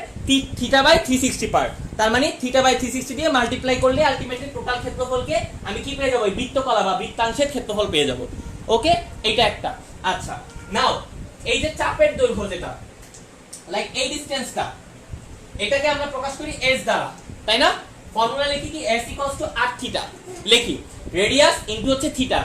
থিটা বাই 360 পার্ট। তার মানে থিটা বাই 360 দিয়ে মাল্টিপ্লাই করলে আলটিমেটলি টোটাল ক্ষেত্রফলকে আমি কি পেয়ে যাবো, বৃত্তকলা বা বৃত্তাংশের ক্ষেত্রফল পেয়ে যাব। ওকে, এইটা একটা। আচ্ছা, নাও এই যে চাপের দৈর্ঘ্য যেটা, লাইক এই ডিসটেন্সটা, এটাকে আমরা প্রকাশ করি s দ্বারা, তাই না? ফর্মুলা লিখি কি, s r থিটা লিখি, রেডিয়াস ইনটু হচ্ছে থিটা।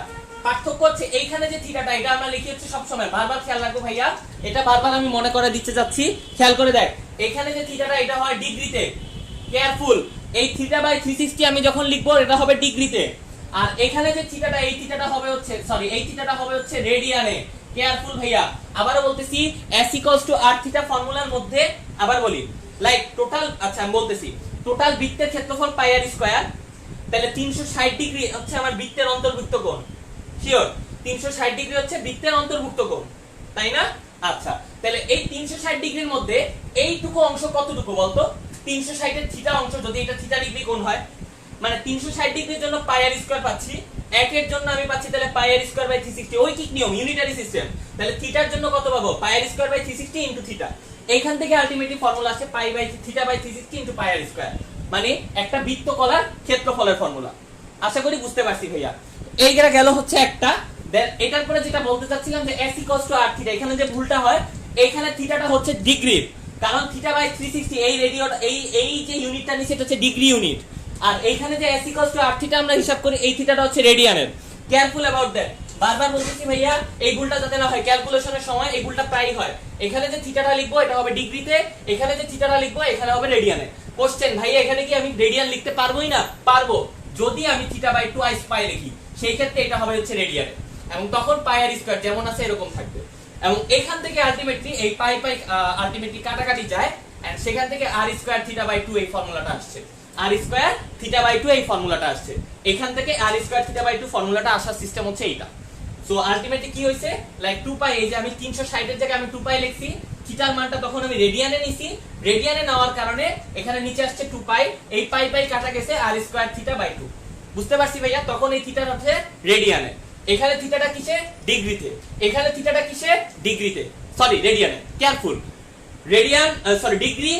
পার্থক্য হচ্ছে এইখানে যে থিটাটা, এটা আমরা লিখি হচ্ছে সব সময়, বারবার খেয়াল রাখবো ভাইয়া, এটা বারবার আমি মনে করে দিতে যাচ্ছি। খেয়াল করে দেখ, এইখানে যে থিটাটা এটা হয় ডিগ্রিতে, কেয়ারফুল। এই থিটা বাই 360 আমি যখন লিখবো এটা হবে ডিগ্রিতে, আর এখানে যে থিটাটা, এই থিটাটা হবে হচ্ছে এই থিটাটা হবে হচ্ছে রেডিয়ানে। কেয়ারফুল ভাইয়া, আবারও বলতেছি, s r থিটা ফর্মুলার মধ্যে আবার বলি, লাইক টোটাল, আচ্ছা আমি বলতেছি, টোটাল বৃত্তের ক্ষেত্রফল পাই আর স্কয়ার, তাহলে 360 ডিগ্রি হচ্ছে আমার বৃত্তের অন্তর্ভুক্ত কোণ। শিওর, 360 ডিগ্রি হচ্ছে বৃত্তের অন্তর্ভুক্ত কোণ, তাই না? আচ্ছা, তাহলে এই 360 ডিগ্রির মধ্যে এইটুকু অংশ কতটুকু বলতো, 360 এর থিটা অংশ, যদি এটা থিটা ডিগ্রি কোণ হয়, মানে 360 ডিগ্রির জন্য পাই আর স্কয়ার পাচ্ছি, একের জন্য আমি পাচ্ছি তাহলে পাই আর স্কয়ার বাই 360, ঐকিক নিয়ম, ইউনিটারি সিস্টেম। তাহলে থিটার জন্য কত পাবো, pi r square by 360 into theta. এইখান থেকে আলটিমেটলি ফর্মুলা আসছে pi by theta by 360 into pi r square, মানে একটা বৃত্তকলার ক্ষেত্রফলের ফর্মুলা। আশা করি বুঝতে পারছি ভাইয়া। এইটা গেল হচ্ছে একটা। দেন এটার পরে যেটা বলতে চাচ্ছিলাম যে s r থিটা, এখানে যে ভুলটা হয়, এখানে থিটাটা হচ্ছে ডিগ্রি, কারণ থিটা বাই 360 এই রেডিও এই যে ইউনিটটা নিচে এটা হচ্ছে ডিগ্রি ইউনিট, আর এইখানে যে s r থিটা আমরা হিসাব করি এই থিটাটা হচ্ছে রেডিয়ানের। কেয়ারফুল অ্যাবাউট দ্যাট, বারবার বলতেছি ভাইয়া এই ভুলটা যাতে না হয়, ক্যালকুলেশনের সময় এই ভুলটা প্রায়ই হয়। এখানে যে থিটাটা লিখবো এটা হবে ডিগ্রিতে, এখানে যে থিটাটা লিখবো এখানে হবে রেডিয়ানে। কোশ্চেন, ভাইয়া এখানে কি আমি রেডিয়ান লিখতে পারবোই না? পারবো, যদি আমি থিটা বাই 2 পাই লিখি সেই ক্ষেত্রে এটা হবে হচ্ছে রেডিয়ানে, এবং তখন পাই আর স্কয়ার যেমন আছে এরকম থাকবে। এবং এখান থেকে আলটিমেটলি এই পাই আলটিমেটলি কাটাকাটি যায়, এন্ড সেখান থেকে r স্কয়ার থিটা বাই 2 এই ফর্মুলাটা আসছে, r স্কয়ার থিটা বাই 2 এই ফর্মুলাটা আসছে। এখান থেকে r স্কয়ার থিটা বাই 2 ফর্মুলাটা আসার সিস্টেম হচ্ছে এইটা। সো আলটিমেটলি কি হইছে, লাইক 2 পাই, এই যে আমি 360 এর জায়গায় আমি 2 পাই লিখছি, থিটার মানটা তখন আমি রেডিয়ানে নিছি, রেডিয়ানে নেওয়ার কারণে এখানে নিচে আসছে 2 পাই, এই পাই পাই কাটা গেছে r স্কয়ার থিটা বাই 2। বুঝতে পারছি ভাইয়া? তখন এই থিটাটা হচ্ছে রেডিয়ানে, এখানে থিটাটা কিসে? ডিগ্রিতে, এখানে থিটাটা কিসে? ডিগ্রিতে, সরি রেডিয়ানে। Careful, radian sorry degree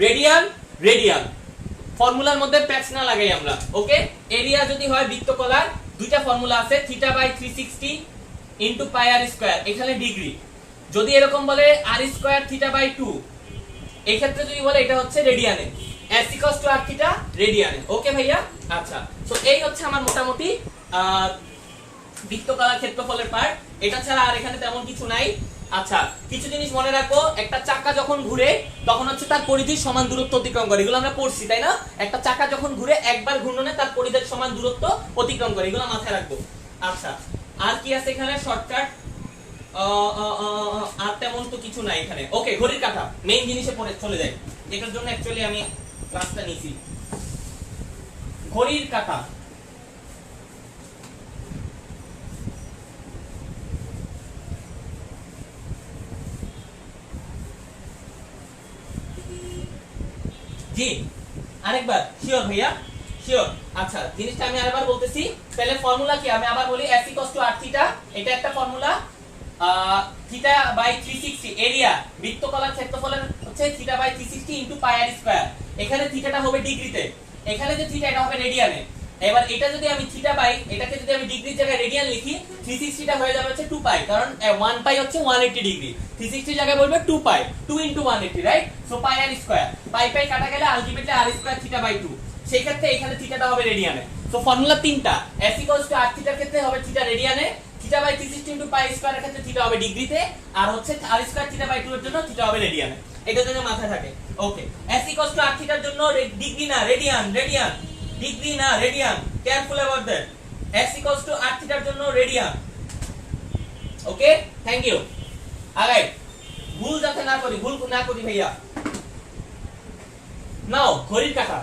radian radian, ফর্মুলার মধ্যে প্যাচ না লাগাই আমরা। ওকে, এরিয়া যদি হয় বৃত্তকলার দুইটা ফর্মুলা আছে, theta by 360 into pi r square, এখানে ডিগ্রি। যদি এরকম বলে r স্কয়ার থিটা বাই 2, এই ক্ষেত্রে যদি বলে এটা হচ্ছে রেডিয়ানে, s equals to r theta রেডিয়ানে। ওকে ভাইয়া? আচ্ছা, সো এই হচ্ছে আমার মোটামুটি বৃত্তকলার ক্ষেত্রফলের পার্ট। এটা ছাড়া আর এখানে তেমন কিছু নাই। আচ্ছা, কিছু জিনিস মনে রাখো, একটা চাকা যখন ঘুরে তখন হচ্ছে তার পরিধির সমান দূরত্ব অতিক্রম করে, এগুলো আমরা পড়ছি তাই না? একটা চাকা যখন ঘুরে একবার ঘূর্ণনে তার পরিধির সমান দূরত্ব অতিক্রম করে, এগুলো মাথায় রাখবো। আচ্ছা, আর কি আছে এখানে শর্টকাট? আর তেমন তো কিছু নাই এখানে। ওকে, ঘড়ির কাঁটা মেইন জিনিসে পড়ে চলে যাই, এটার জন্য অ্যাকচুয়ালি আমি ক্লাসটা নিছি। ঘড়ির কাঁটা, জি আরেকবার শিওর ভাইয়া? শিওর। আচ্ছা, জিনিসটা আমি আরেকবার বলতেছি, তাহলে ফর্মুলা কি আমি আবার বলি, s r থিটা, এটা একটা ফর্মুলা, থিটা বাই 360 এরিয়া বৃত্তকলার ক্ষেত্রফলের হচ্ছে theta by 360 into pi r square, এখানে থিটাটা হবে ডিগ্রিতে, এখানে যে থিটা এটা হবে রেডিয়ানে। এবার এটা যদি আমি থিটা বাই এটাকে যদি আমি ডিগ্রির জায়গায় রেডিয়ান লিখি, 360 টা হয়ে যাবে হচ্ছে 2 পাই, কারণ 1 পাই হচ্ছে 180 ডিগ্রি, 360 জায়গায় বলবে 2 pi, 2 into 180, right? So pi r square, pi pi কাটা গেলে ultimately r square theta by 2, সেই ক্ষেত্রে এখানে থিটাটা হবে রেডিয়ানে। সো ফর্মুলা তিনটা, s r থিটার ক্ষেত্রে হবে থিটা রেডিয়ানে, থিটা বাই 360 ইনটু পাই স্কয়ারের ক্ষেত্রে থিটা হবে ডিগ্রিতে, আর হচ্ছে r স্কয়ার থিটা বাই 2 এর জন্য থিটা হবে রেডিয়ানে। এটা যেন মাথায় থাকে। ওকে, s r থিটার জন্য ডিগ্রি না রেডিয়ান, রেডিয়ান ডিগ্রি না radian, careful about that. s r থিটার জন্য radian. Okay, thank you. Alright, ভুল যাতে না করি, ভুল না করি ভাইয়া। নাও ঘড়ির কাঁটা,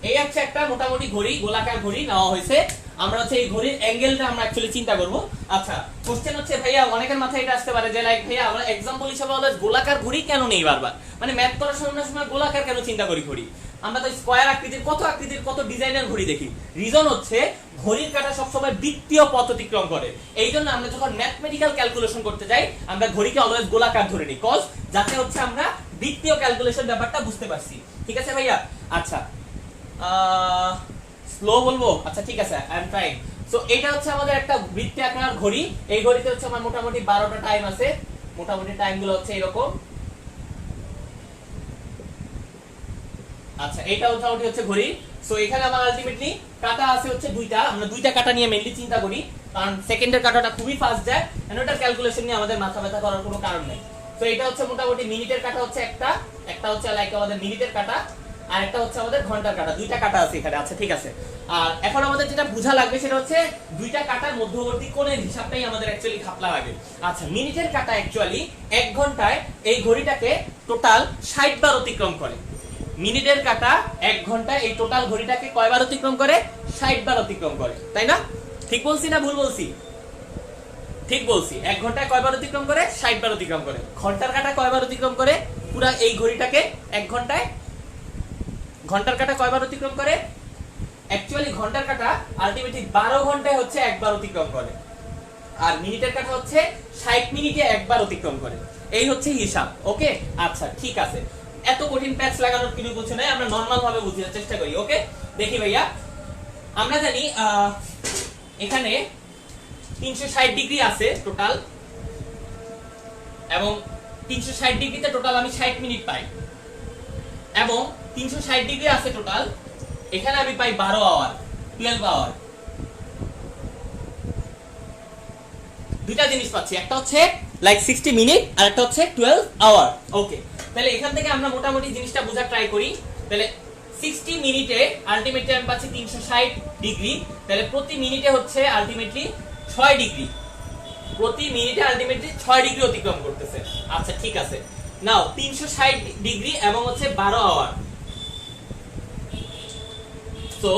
এই হচ্ছে একটা মোটামুটি ঘড়ি, গোলাকার ঘড়ি নেওয়া হয়েছে। আমরা হচ্ছে এই ঘড়ির অ্যাঙ্গেলটা আমরা অ্যাকচুয়ালি চিন্তা করব। আচ্ছা, কোশ্চেন হচ্ছে ভাইয়া অনেকের মাথায় এটা আসতে পারে যে লাইক ভাইয়া আমরা एग्जांपल হিসেবে অলওয়েজ গোলাকার ঘড়ি কেন নেই বারবার, মানে ম্যাথ করার সময় গোলাকার কেন চিন্তা করি ঘড়ি? আমরা তো স্কয়ার আকৃতির কত ডিজাইনের ঘড়ি দেখি। রিজন হচ্ছে ঘড়ির কাঁটা সবসময় বৃত্তীয় পথ অতিক্রম করে, এইজন্য আমরা যখন ম্যাথমেটিক্যাল ক্যালকুলেশন করতে যাই আমরা ঘড়িকে অলওয়েজ গোলাকার ধরে নিই, কজ যাতে হচ্ছে আমরা বৃত্তীয় ক্যালকুলেশন ব্যাপারটা বুঝতে পারছি। ঠিক আছে ভাইয়া? আচ্ছা, স্লো বলবো? আচ্ছা ঠিক আছে, আই এম ট্রাইং। সো এটা হচ্ছে আমাদের একটা বৃত্তাকার ঘড়ি, এই ঘড়িতে হচ্ছে আমার মোটামুটি 12টা টাইম আছে, মোটামুটি টাইমগুলো হচ্ছে এরকম। আচ্ছা, এটা মোটামুটি হচ্ছে ঘড়ি। সো এখানে আমার আলটিমেটলি কাঁটা আছে হচ্ছে দুইটা, আমরা দুইটা কাঁটা নিয়ে মেইনলি চিন্তা করি, কারণ সেকেন্ডের কাঁটাটা খুবই ফাস্ট যায়, এন্ড ওটার ক্যালকুলেশন নিয়ে আমাদের মাথা ব্যথা করার কোনো কারণ নেই। সো এটা হচ্ছে মোটামুটি মিনিটের কাঁটা হচ্ছে একটা হচ্ছে লাইক আমাদের মিনিটের কাঁটা, আর একটা হচ্ছে আমাদের ঘন্টার কাঁটা, দুইটা কাঁটা আছে এখানে। আচ্ছা ঠিক আছে, আর এখন আমাদের যেটা বোঝা লাগবে সেটা হচ্ছে দুইটা কাঁটার মধ্যবর্তী কোণের হিসাবটাই আমাদের অ্যাকচুয়ালি ঘাপলা লাগে। আচ্ছা, মিনিটের কাঁটা অ্যাকচুয়ালি 1 ঘন্টায় এই ঘড়িটাকে টোটাল 60 বার অতিক্রম করে। মিনিটের কাঁটা 1 ঘন্টায় এই টোটাল ঘড়িটাকে কয়বার অতিক্রম করে? 60 বার অতিক্রম করে, তাই না? ঠিক বলছি না ভুল বলছি? ঠিক বলছি। 1 ঘন্টায় কয়বার অতিক্রম করে? 60 বার অতিক্রম করে। ঘন্টার কাঁটা কয়বার অতিক্রম করে পুরা এই ঘড়িটাকে 1 ঘন্টায়? ঘন্টার কাঁটা কয়বার অতিক্রম করে? অ্যাকচুয়ালি ঘন্টার কাঁটা আলটিমেটলি 12 ঘন্টায় হচ্ছে একবার অতিক্রম করে, আর মিনিটের কাঁটা হচ্ছে 60 মিনিটে একবার অতিক্রম করে। এই হচ্ছে হিসাব। ওকে, আচ্ছা ঠিক আছে, এত কঠিন প্যাচ লাগানোর কিছু কিছু নাই, আমরা নরমাল ভাবে বুঝার চেষ্টা করি। ওকে, দেখি ভাইয়া, আমরা জানি এখানে 360 ডিগ্রি আছে টোটাল, এবং 360 ডিগ্রিতে টোটাল আমি 60 মিনিট পাই, এবং 360 ডিগ্রি আছে টোটাল, এখানে আমি পাই 12 আওয়ার, 12 আওয়ার। দুইটা জিনিস পাচ্ছি, একটা হচ্ছে লাইক 60 মিনিট আর একটা হচ্ছে 12 আওয়ার। ওকে, তাহলে এখান থেকে আমরা মোটামুটি জিনিসটা বোঝার ট্রাই করি। তাহলে 60 মিনিটে আলটিমেটলি আমি পাচ্ছি 360 ডিগ্রি, তাহলে প্রতি মিনিটে হচ্ছে আলটিমেটলি 6 ডিগ্রি, প্রতি মিনিটে আলটিমেটলি 6 ডিগ্রি অতিক্রম করতেছে। আচ্ছা ঠিক আছে, নাও 360 ডিগ্রি এবং হচ্ছে 12 আওয়ার, তো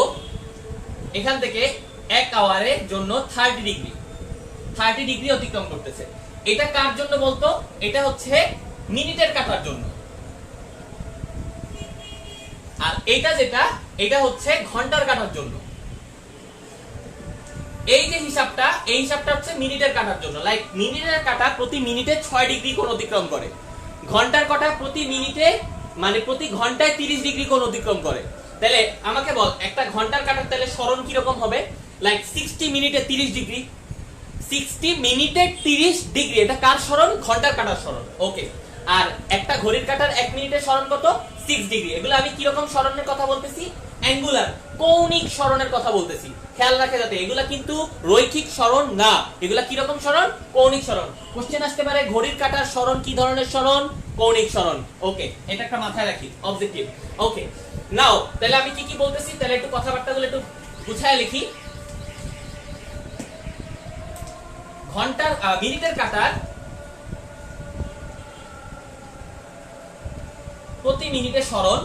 এখান থেকে 1 আওয়ারের জন্য 30 ডিগ্রি, 30 ডিগ্রি অতিক্রম করতেছে। এটা কার জন্য বলতো? এটা হচ্ছে মিনিটের কাটার জন্য, আর এটা যেটা, এটা হচ্ছে ঘন্টার কাটার জন্য। এই যে হিসাবটা, এই হিসাবটা হচ্ছে মিনিটের কাটার জন্য। লাইক মিনিটের কাটা প্রতি মিনিটে 6 ডিগ্রি কোণ অতিক্রম করে, ঘন্টার কাটা প্রতি মিনিটে মানে প্রতি ঘন্টায় 30 ডিগ্রি কোণ অতিক্রম করে। তাহলে আমাকে বল, একটা ঘন্টার কাটার তাহলে সরণ কি রকম হবে? লাইক 60 মিনিটে 30 ডিগ্রি, 60 মিনিটে 30 ডিগ্রি, এটা কার সরণ? ঘন্টার কাটার সরণ। ওকে, আর একটা ঘড়ির কাটার 1 মিনিটের সরণ কত? 6 ডিগ্রি। এগুলো আমি কি রকম সরণের কথা বলতেছি? অ্যাঙ্গুলার, কৌণিক সরণের কথা বলতেছি। খেয়াল রাখে যাতে এগুলা কিন্তু রৈখিক সরণ না, এগুলা কি রকম সরণ? কৌণিক সরণ। কোশ্চেন আসতে পারে ঘড়ির কাটার সরণ কি ধরনের সরণ? কৌণিক সরণ। ওকে, এটা একটা মাথায় রাখি, অবজেক্টিভ। ওকে, নাও তাহলে আমি কি কি বলতেছি, তাহলে একটু কথাবার্তাগুলো একটু গুছায় লিখি। ঘন্টার মিনিটের কাটার প্রতি মিনিটে সরণ,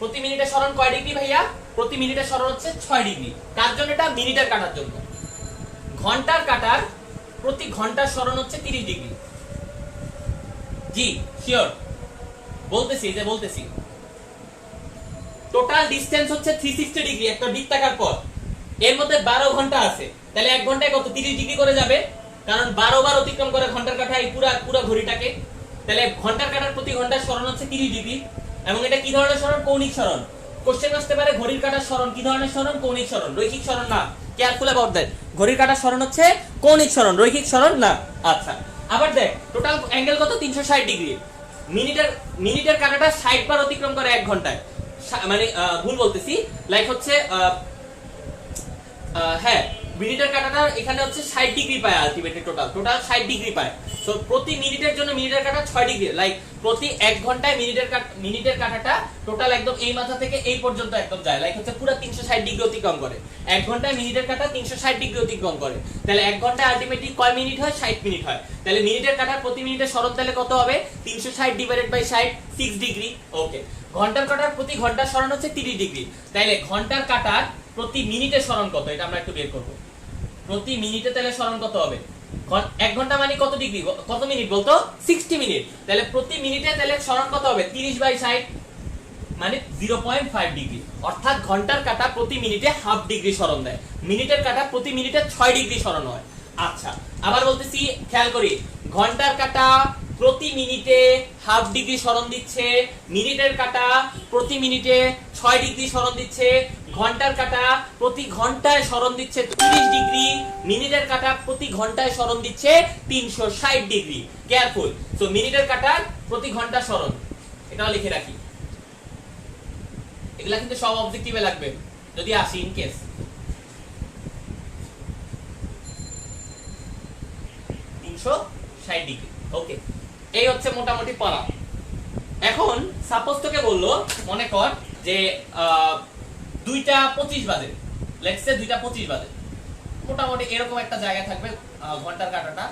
প্রতি মিনিটে সরণ কয় ডিগ্রি ভাইয়া? প্রতি মিনিটে সরণ হচ্ছে 6 ডিগ্রি। কার জন্য এটা? মিনিটের কাটার জন্য। ঘন্টার কাটার প্রতি ঘন্টার সরণ হচ্ছে 30 ডিগ্রি। জি শিওর, বলতেছি যে বলতেছি। টোটাল ডিসটেন্স হচ্ছে 360 ডিগ্রি, একটা বৃত্তাকার পথ, এর মধ্যে 12 ঘন্টা আছে, তাহলে 1 ঘন্টায় কত? 30 ডিগ্রি করে যাবে, কারণ 12 বার অতিক্রম করে ঘন্টার কাঁটা এই পুরো ঘড়িটাকে। তাহলে ঘন্টার কাঁটার প্রতি ঘন্টার সরণ হচ্ছে 30 ডিগ্রি, এবং এটা কি ধরনের সরণ? কৌণিক সরণ। কোশ্চেন আসতে পারে ঘড়ির কাঁটার সরণ কি ধরনের সরণ? কৌণিক সরণ, রৈখিক সরণ না। কেয়ারফুল অ্যাবাউট দ্যাট, ঘড়ির কাঁটার সরণ হচ্ছে কৌণিক সরণ, রৈখিক সরণ না। আচ্ছা, আবার দেখ টোটাল অ্যাঙ্গেল কত? 360 ডিগ্রি। মিনিটের কাঁটাটা 60 বার অতিক্রম করে 1 ঘন্টায়, মানে ভুল বলতেছি, লাইক হচ্ছে হ্যাঁ, মিনিটের কাঁটাটা এখানে হচ্ছে 60 ডিগ্রি পায়, আলটিমেটলি টোটাল 60 ডিগ্রি পায়। সো প্রতি মিনিটের জন্য মিনিটের কাঁটা 6 ডিগ্রি, লাইক প্রতি 1 ঘন্টায় মিনিটের কাঁটাটা টোটাল একদম এই মাথা থেকে এই পর্যন্ত একদম যায়, লাইক হচ্ছে পুরো 360 ডিগ্রি অতিক্রম করে। 1 ঘন্টায় মিনিটের কাঁটা 360 ডিগ্রি অতিক্রম করে, তাহলে 1 ঘন্টায় আলটিমেটলি কয় মিনিট হয়? 60 মিনিট হয়। তাহলে মিনিটের কাঁটার প্রতি মিনিটের সরণ তাহলে কত হবে? 360 ডিভাইডেড বাই 60, 6 ডিগ্রি। ওকে, ঘন্টার কাঁটার প্রতি ঘন্টার সরণ হচ্ছে 30 ডিগ্রি, তাহলে ঘন্টার কাঁটার প্রতি মিনিটের সরণ কত? এটা আমরা একটু বের করব। প্রতি মিনিটে তাহলে সরণ কত হবে? 1 ঘন্টা মানে কত ডিগ্রি, কত মিনিট বলতো? 60 মিনিট। তাহলে প্রতি মিনিটে তাহলে সরণ কত হবে? 30 বাই 60 মানে 0.5 ডিগ্রি। অর্থাৎ ঘন্টার কাঁটা প্রতি মিনিটে হাফ ডিগ্রি সরণ দেয়, মিনিটের কাঁটা প্রতি মিনিটে 6 ডিগ্রি সরণ হয়। আচ্ছা, আবার বলতেছি, খেয়াল করি, ঘন্টার কাঁটা প্রতি মিনিটে হাফ ডিগ্রি সরণ দিচ্ছে, মিনিটের কাঁটা প্রতি মিনিটে 6 ডিগ্রি সরণ দিচ্ছে, ঘন্টার কাঁটা প্রতি ঘন্টায় সরণ দিচ্ছে 30 ডিগ্রি, মিনিটের কাঁটা প্রতি ঘন্টায় সরণ দিচ্ছে 360 ডিগ্রি। কেয়ারফুল, সো মিনিটের কাঁটার প্রতি ঘন্টা সরণ, এটাও লিখে রাখি। এগুলা কিন্তু সব অবজেক্টিভে লাগবে যদি আসি ইন কেস। 360 ডিগ্রি। ওকে, এই হচ্ছে মোটামুটি পড়া। এখন সাপোজ তোকে বললো, মনে কর যে 2:25 বাজে, লেটস সে 2:25 বাজে, মোটামুটি এরকম একটা জায়গা থাকবে ঘন্টার কাঁটাটা,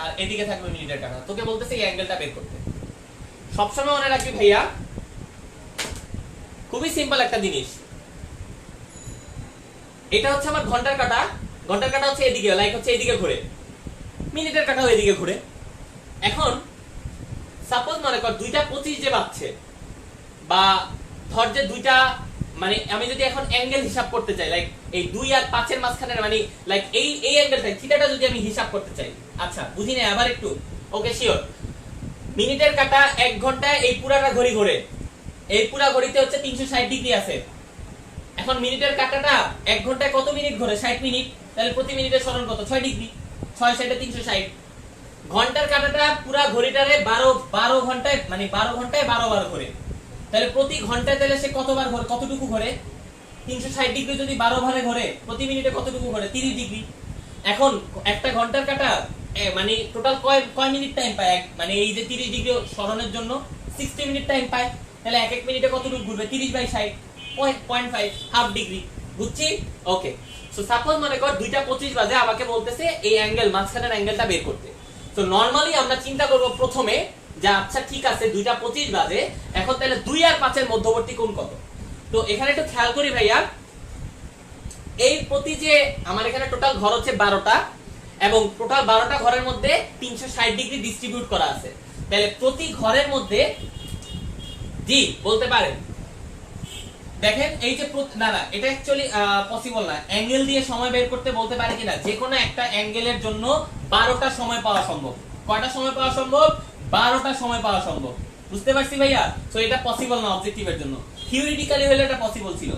আর এদিকে থাকবে মিনিটের কাঁটা। তোকে বলতেছে এই অ্যাঙ্গেলটা বের করতে। সবসময় মনে রাখবি ভাইয়া, খুবই সিম্পল একটা জিনিস, এটা হচ্ছে আমার ঘন্টার কাঁটা, ঘন্টার কাঁটা হচ্ছে এদিকে, লাইক হচ্ছে এদিকে ঘুরে, মিনিটের কাঁটাও এদিকে ঘুরে। এখন সাপোজ মনে কর 2:25 যে বাজছে, বা ধর যে 2টা, মানে আমি যদি এখন অ্যাঙ্গেল হিসাব করতে চাই, লাইক এই 2 আর 5 এর মাঝখানে, মানে লাইক এই অ্যাঙ্গেলটা থিটাটা যদি আমি হিসাব করতে চাই। আচ্ছা, বুঝি না আবার একটু? Okay sure. মিনিটের কাঁটা 1 ঘন্টায় এই পুরাটা ঘড়ি ঘোরে, এই পুরা ঘড়িতে হচ্ছে 360 ডিগ্রি আছে, এখন মিনিটের কাঁটাটা 1 ঘন্টায় কত মিনিট ঘোরে? 60 মিনিট। তাহলে প্রতি মিনিটের সরণ কত? 6 ডিগ্রি। 6 × 60 360। ঘন্টার কাঁটাটা পুরো ঘড়িটারে 12 ঘন্টায়, মানে 12 ঘন্টায় 12 বার ঘোরে। তাহলে প্রতি ঘন্টায় তাহলে সে কতবার ঘোরে, কতটুকু ঘোরে? 360 ডিগ্রি যদি 12 বারে ঘোরে, প্রতি মিনিটে কতটুকু ঘোরে? 30 ডিগ্রি। এখন একটা ঘন্টার কাঁটা মানে টোটাল কয় মিনিট টাইম পায়? মানে এই যে 30 ডিগ্রি সরণের জন্য 60 মিনিট টাইম পায়। তাহলে এক এক মিনিটে কতটুকু ঘুরবে? 30/60, 0.5, হাফ ডিগ্রি। বুঝছি? ওকে। সো সাপোজ মনে কর 2:25 বাজে, আমাকে বলতেছে এই অ্যাঙ্গেল, মাঝখানের অ্যাঙ্গেলটা বের করতে। তো নরমালি আমরা চিন্তা করব প্রথমে যে আচ্ছা ঠিক আছে 2:25 বাজে, এখন তাহলে 2 আর 5 এর মধ্যবর্তী কোণ কত? তো এখানে একটু খেয়াল করি ভাইয়া, এই প্রতি যে আমার এখানে টোটাল ঘর হচ্ছে 12টা, এবং টোটাল 12টা ঘরের মধ্যে 360 ডিগ্রি ডিস্ট্রিবিউট করা আছে। তাহলে প্রতি ঘরের মধ্যে, জি বলতে পারেন, দেখেন এই যে না না এটা অ্যাকচুয়ালি পসিবল না। অ্যাঙ্গেল দিয়ে সময় বের করতে বলতে পারে কিনা? যে কোনো একটা অ্যাঙ্গেলের জন্য 12টা সময় পাওয়া সম্ভব। কয়টা সময় পাওয়া সম্ভব? 12টা সময় পাওয়া সম্ভব। বুঝতে পারছি ভাইয়া? সো এটা পসিবল না অবজেক্টিভের জন্য। থিওরিটিক্যালি হলে এটা পসিবল ছিল।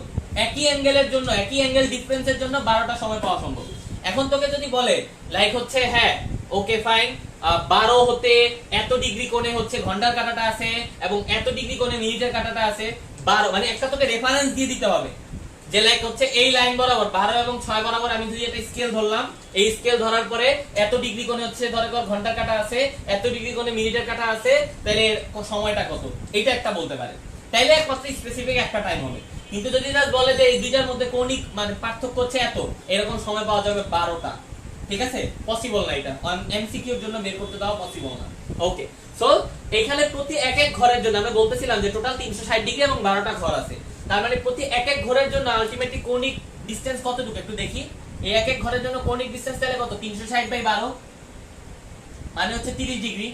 একই অ্যাঙ্গেলের জন্য, একই অ্যাঙ্গেল ডিফারেন্সের জন্য 12টা সময় পাওয়া সম্ভব। এখন তোকে যদি বলে লাইক হচ্ছে হ্যাঁ ওকে ফাইন, 12 হতে এত ডিগ্রি কোণে হচ্ছে ঘন্টার কাঁটাটা আছে, এবং এত ডিগ্রি কোণে মিনিটের কাঁটাটা আছে, 12 মানে একটা তোকে রেফারেন্স দিয়ে দিতে হবে যে লাইক হচ্ছে এই লাইন বরাবর 12 এবং 6 বরাবর আমি যদি একটা স্কেল ধরলাম, এই স্কেল ধরার পরে এত ডিগ্রি কোণে হচ্ছে ধরে কর ঘন্টার কাঁটা আছে, এত ডিগ্রি কোণে মিনিটের কাঁটা আছে, তাহলে সময়টা কত, এটা একটা বলতে পারে। তাইলে একমাত্র স্পেসিফিক একটা টাইম হবে। কিন্তু যদি জাস্ট বলে যে এই দুইটার মধ্যে কৌণিক মানে পার্থক্য হচ্ছে এত, এরকম সময় পাওয়া যাবে 12টা। ঠিক আছে? পসিবল না, এটা এমসিকিউ এর জন্য বের করতে দাও, পসিবল না। ওকে। সো এখানে প্রতি এক এক ঘরের জন্য আমরা বলতেছিলাম যে টোটাল 360 ডিগ্রি এবং 12টা ঘর আছে। তার মানে প্রতি এক এক ঘরের জন্য আলটিমেটলি কৌণিক ডিসটেন্স কতটুকু একটু দেখি। এই এক এক ঘরের জন্য কৌণিক ডিসটেন্স তাহলে কত? 360/12 মানে হচ্ছে 30 ডিগ্রি।